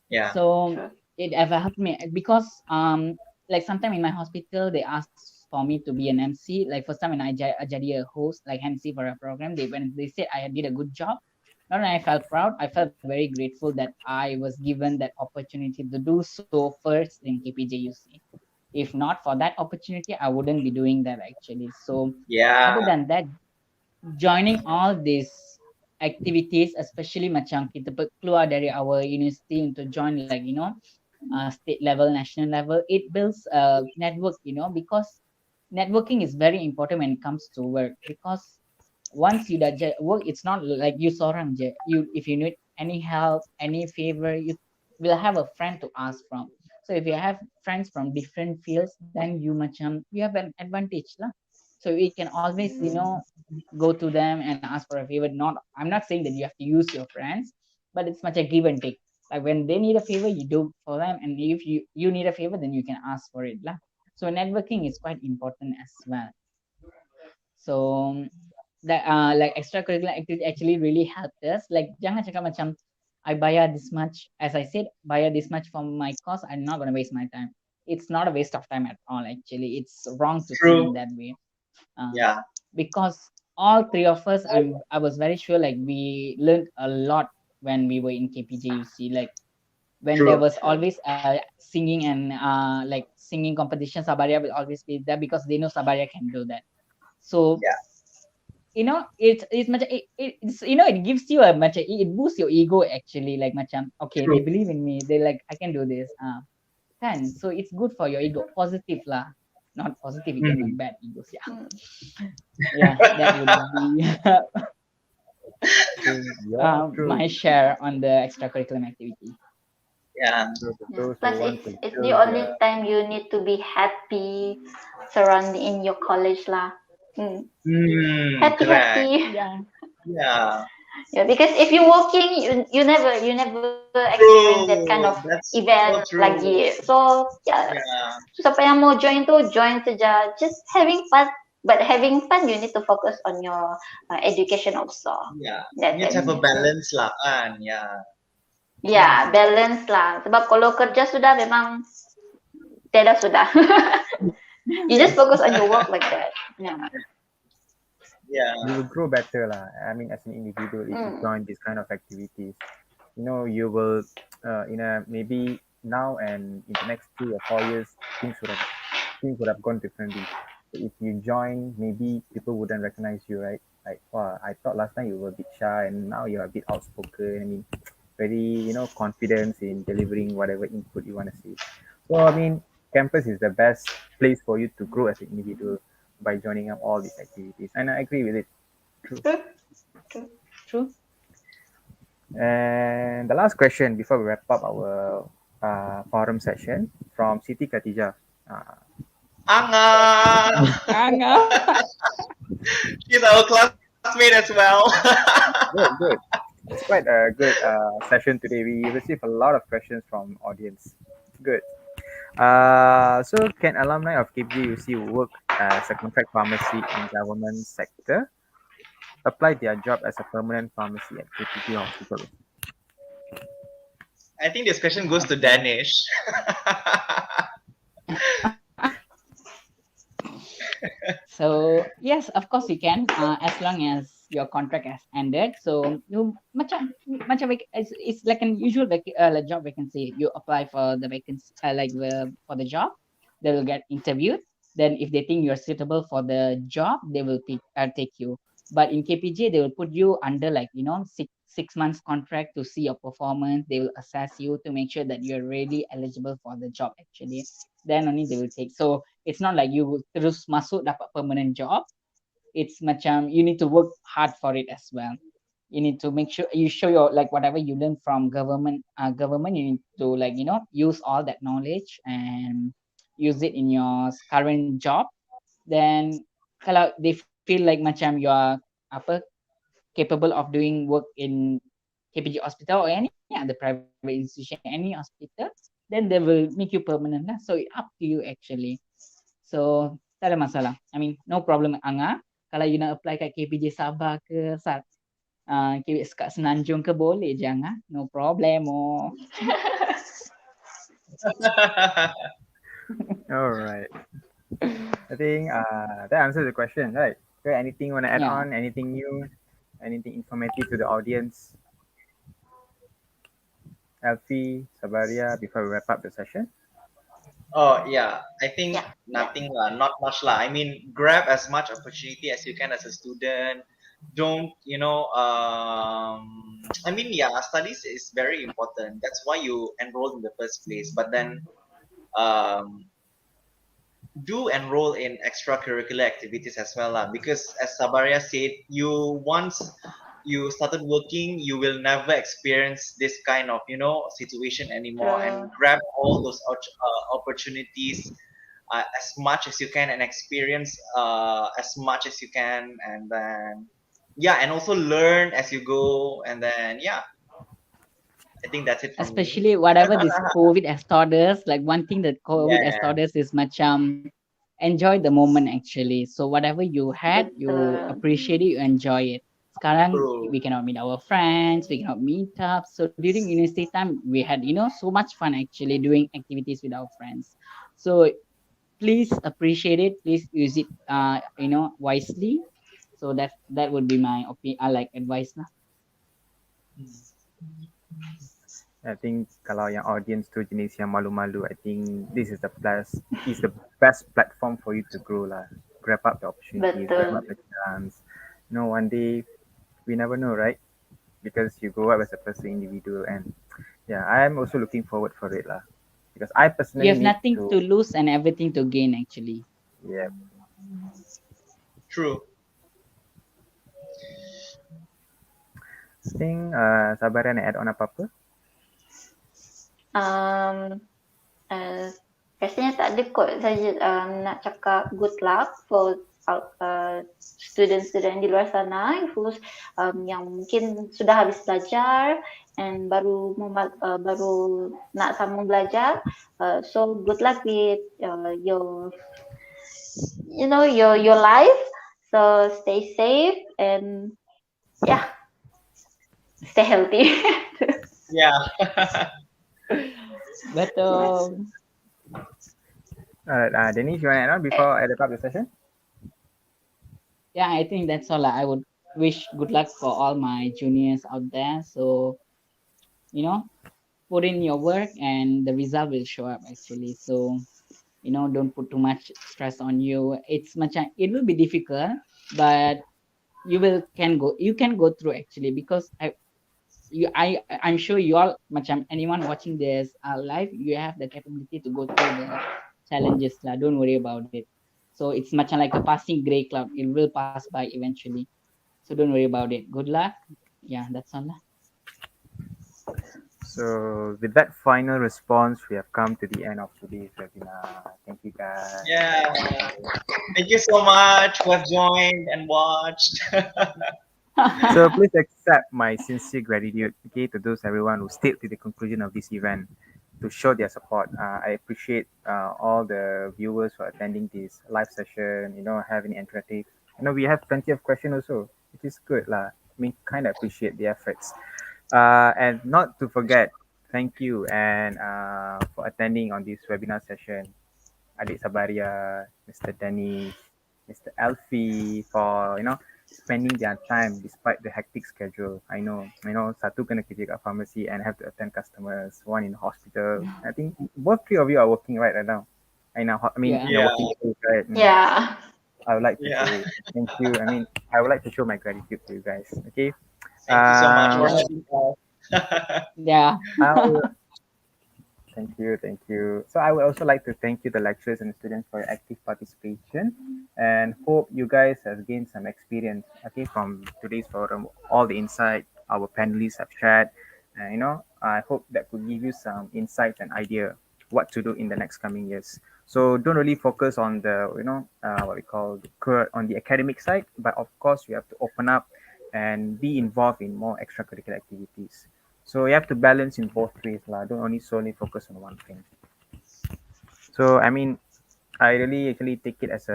Yeah. So it ever helped me because like sometime in my hospital they asked for me to be an MC. Like first time when I jadi a host, like MC for a program, when they said I did a good job, not only I felt proud, I felt very grateful that I was given that opportunity to do so first in KPJUC. If not for that opportunity, I wouldn't be doing that actually. So Yeah. other than that, joining all these activities, especially macam kita keluar dari our university untuk join like state level, national level, it builds a network, because networking is very important when it comes to work, because once you work, it's not like you seorang je. If you need any help, any favor, you will have a friend to ask from. So if you have friends from different fields, then you have an advantage lah. So you can always go to them and ask for a favor. I'm not saying that you have to use your friends, but it's much a give and take. Like when they need a favor, you do for them, and if you need a favor, then you can ask for it lah. So networking is quite important as well. So that like extracurricular activity actually really helped us. Like jangan cakap macam I bayar this much, as I said, bayar this much for my course, I'm not gonna waste my time. It's not a waste of time at all actually. It's wrong to True. think that way. Yeah. Because all three of us, I was very sure like we learned a lot when we were in KPJUC. Like when True. there was always singing and like singing competition, Sabaria will always be there because they know Sabaria can do that. So Yeah. it's much it's it gives you a much it boosts your ego actually, like macam okay, they True. believe in me, they like I can do this, kan, so it's good for your ego, positive lah, not positive ego, not Mm. bad egos, yeah. Mm. Yeah, that would be True. Yeah, true. my share on the extracurricular activity. Yeah. True. For Yeah. those who Plus, want to it's the build only their time you need to be happy surrounding in your college lah. Mm. Happy, Correct. happy. Yeah. Yeah. Yeah, because if you're working, you never experience that kind of True. That's event so true. lagi. So yeah, Yeah. siapa yang mau join tu join saja. Just having fun, but having fun you need to focus on your education also. Yeah. That's You need it. to have a balance lah kan. Yeah. Yeah, balance lah. Sebab kalau kerja sudah memang tiada sudah. You just focus on your work like that. Yeah. Yeah. you will grow better lah. I mean, as an individual, if you join these kind of activities, you will, maybe now and in the next 3 or 4 years, things would have gone differently. So if you join, maybe people wouldn't recognize you, right? Like, wow, I thought last time you were a bit shy, and now you're a bit outspoken. I mean, very, confidence in delivering whatever input you want to see. So, I mean, campus is the best place for you to grow as an individual by joining up all these activities. And I agree with it. True. And the last question before we wrap up our forum session from Siti Khatijah. Anga. Anga. She's our classmate as well. Good. It's quite a good session today. We received a lot of questions from audience. Good. So can alumni of KPJUC who work as a contract pharmacy in government sector apply their job as a permanent pharmacy at KPJ hospital? I think this question goes to Danish. So yes, of course you can, as long as your contract has ended. So you it's like an usual like job vacancy. You apply for the vacancy, for the job, they will get interviewed. Then if they think you're suitable for the job, they will take you. But in KPJ, they will put you under like 6 months contract to see your performance. They will assess you to make sure that you're really eligible for the job actually. Then only they will take. So it's not like you terus masuk dapat permanent job. It's macam you need to work hard for it as well. You need to make sure you show your like whatever you learn from government. You need to use all that knowledge and use it in your current job. Then kalau they feel like macam you are capable of doing work in KPJ hospital or any other private institution, any hospital, then they will make you permanent lah. So it's up to you actually. So tak ada masalah. I mean, no problem Anga. Kalau you nak apply kat KPJ Sabah ke kat Senanjung ke boleh je Anga. No problem. All right. I think that answers the question, right? Okay, anything you want to add Yeah. on? Anything new? Anything informative to the audience? Alfie, Sabaria, before we wrap up the session? Oh yeah, I think Yeah. nothing lah, not much lah. I mean, grab as much opportunity as you can as a student. Don't I mean, yeah, studies is very important. That's why you enrolled in the first place. But then, do enroll in extracurricular activities as well lah. Because as Sabaria said, once you started working, you will never experience this kind of situation anymore, and grab all those opportunities as much as you can and experience as much as you can, and then and also learn as you go, and then I think that's it for me. Especially whatever this COVID has taught us, like one thing that COVID has Yeah. taught us is macam enjoy the moment actually. So whatever you had, you appreciate it, you enjoy it. Sekarang True. we cannot meet our friends, we cannot meet up. So during university time, we had so much fun actually doing activities with our friends. So please appreciate it. Please use it wisely. So that would be my opinion, advice lah. I think kalau yang audience tu jenis yang malu-malu, I think this is the best platform for you to grow lah. Grab up the opportunities, grab up the chance, one day we never know, right? Because you grow up as a person, individual, and yeah, I'm also looking forward for it, lah. Because I You personally have need nothing to to, lose and everything to gain, actually. yeah. True. Think Sabaran nak add on apa-apa? Rasanya tak ada kot, saja nak cakap good luck for student-student di luar sana who's yang mungkin sudah habis belajar and baru nak sambung belajar. So good luck with your your life. So stay safe and yeah, stay healthy. Yeah. Betul. Alright, Denise, you want to add on before I wrap up the session? Yeah, I think that's all. I would wish good luck for all my juniors out there. So, put in your work and the result will show up actually. So, don't put too much stress on you. It will be difficult, but you can go through actually, because I'm sure you all, anyone watching this live, you have the capability to go through the challenges lah. Don't worry about it. So it's like a passing gray cloud. It will pass by eventually. So don't worry about it. Good luck. Yeah, that's all lah. So with that final response, we have come to the end of today's webinar. Thank you, guys. Yeah. Thank you so much who have joined and watched. So please accept my sincere gratitude, okay, to those everyone who stayed to the conclusion of this event to show their support. I appreciate all the viewers for attending this live session, having interactive. We have plenty of questions also, which is good lah. Kind of appreciate the efforts. And not to forget, thank you and for attending on this webinar session. Adik Sabaria, Mr. Dennis, Mr. Alfie, for spending their time despite the hectic schedule. I know satu kena kerja kat pharmacy and have to attend customers, one in hospital. I think both three of you are working right now. You're working too, right? Yeah. I would like to say thank you. I would like to show my gratitude to you guys. Okay. Thank you so much for having us. Yeah. Thank you. So I would also like to thank you, the lecturers and students, for your active participation, and hope you guys have gained some experience, okay, from today's forum, all the insight our panelists have shared. I hope that could give you some insights and idea what to do in the next coming years. So don't really focus on the, what we call on the academic side, but of course you have to open up and be involved in more extracurricular activities. So you have to balance in both ways lah. Don't only solely focus on one thing. So I really actually take it as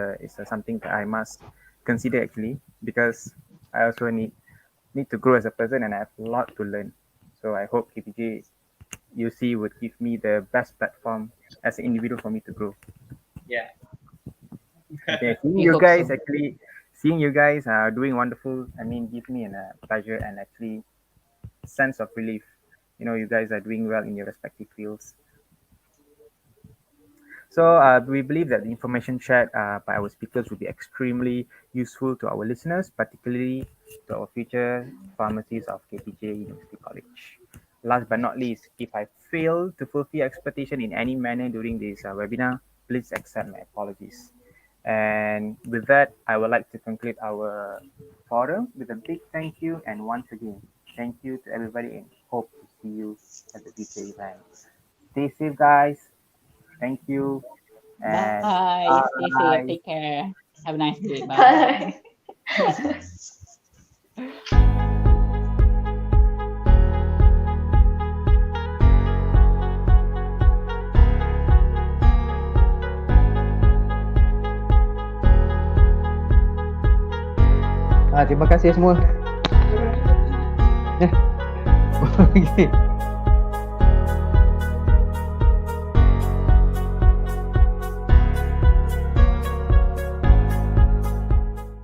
something that I must consider actually, because I also need to grow as a person and I have a lot to learn. So I hope KPJUC would give me the best platform as an individual for me to grow. Yeah. Okay, seeing you guys are doing wonderful. Give me a pleasure and actually sense of relief. You guys are doing well in your respective fields. So we believe that the information shared by our speakers will be extremely useful to our listeners, particularly to our future pharmacists of KPJ University College. Last but not least, if I fail to fulfill expectation in any manner during this webinar, please accept my apologies. And with that, I would like to conclude our forum with a big thank you. And once again, thank you to everybody and hope to see you at the future event. Stay safe, guys. Thank you. And Bye. Stay safe. Take care. Have a nice day. Bye. Terima kasih semua. Okay.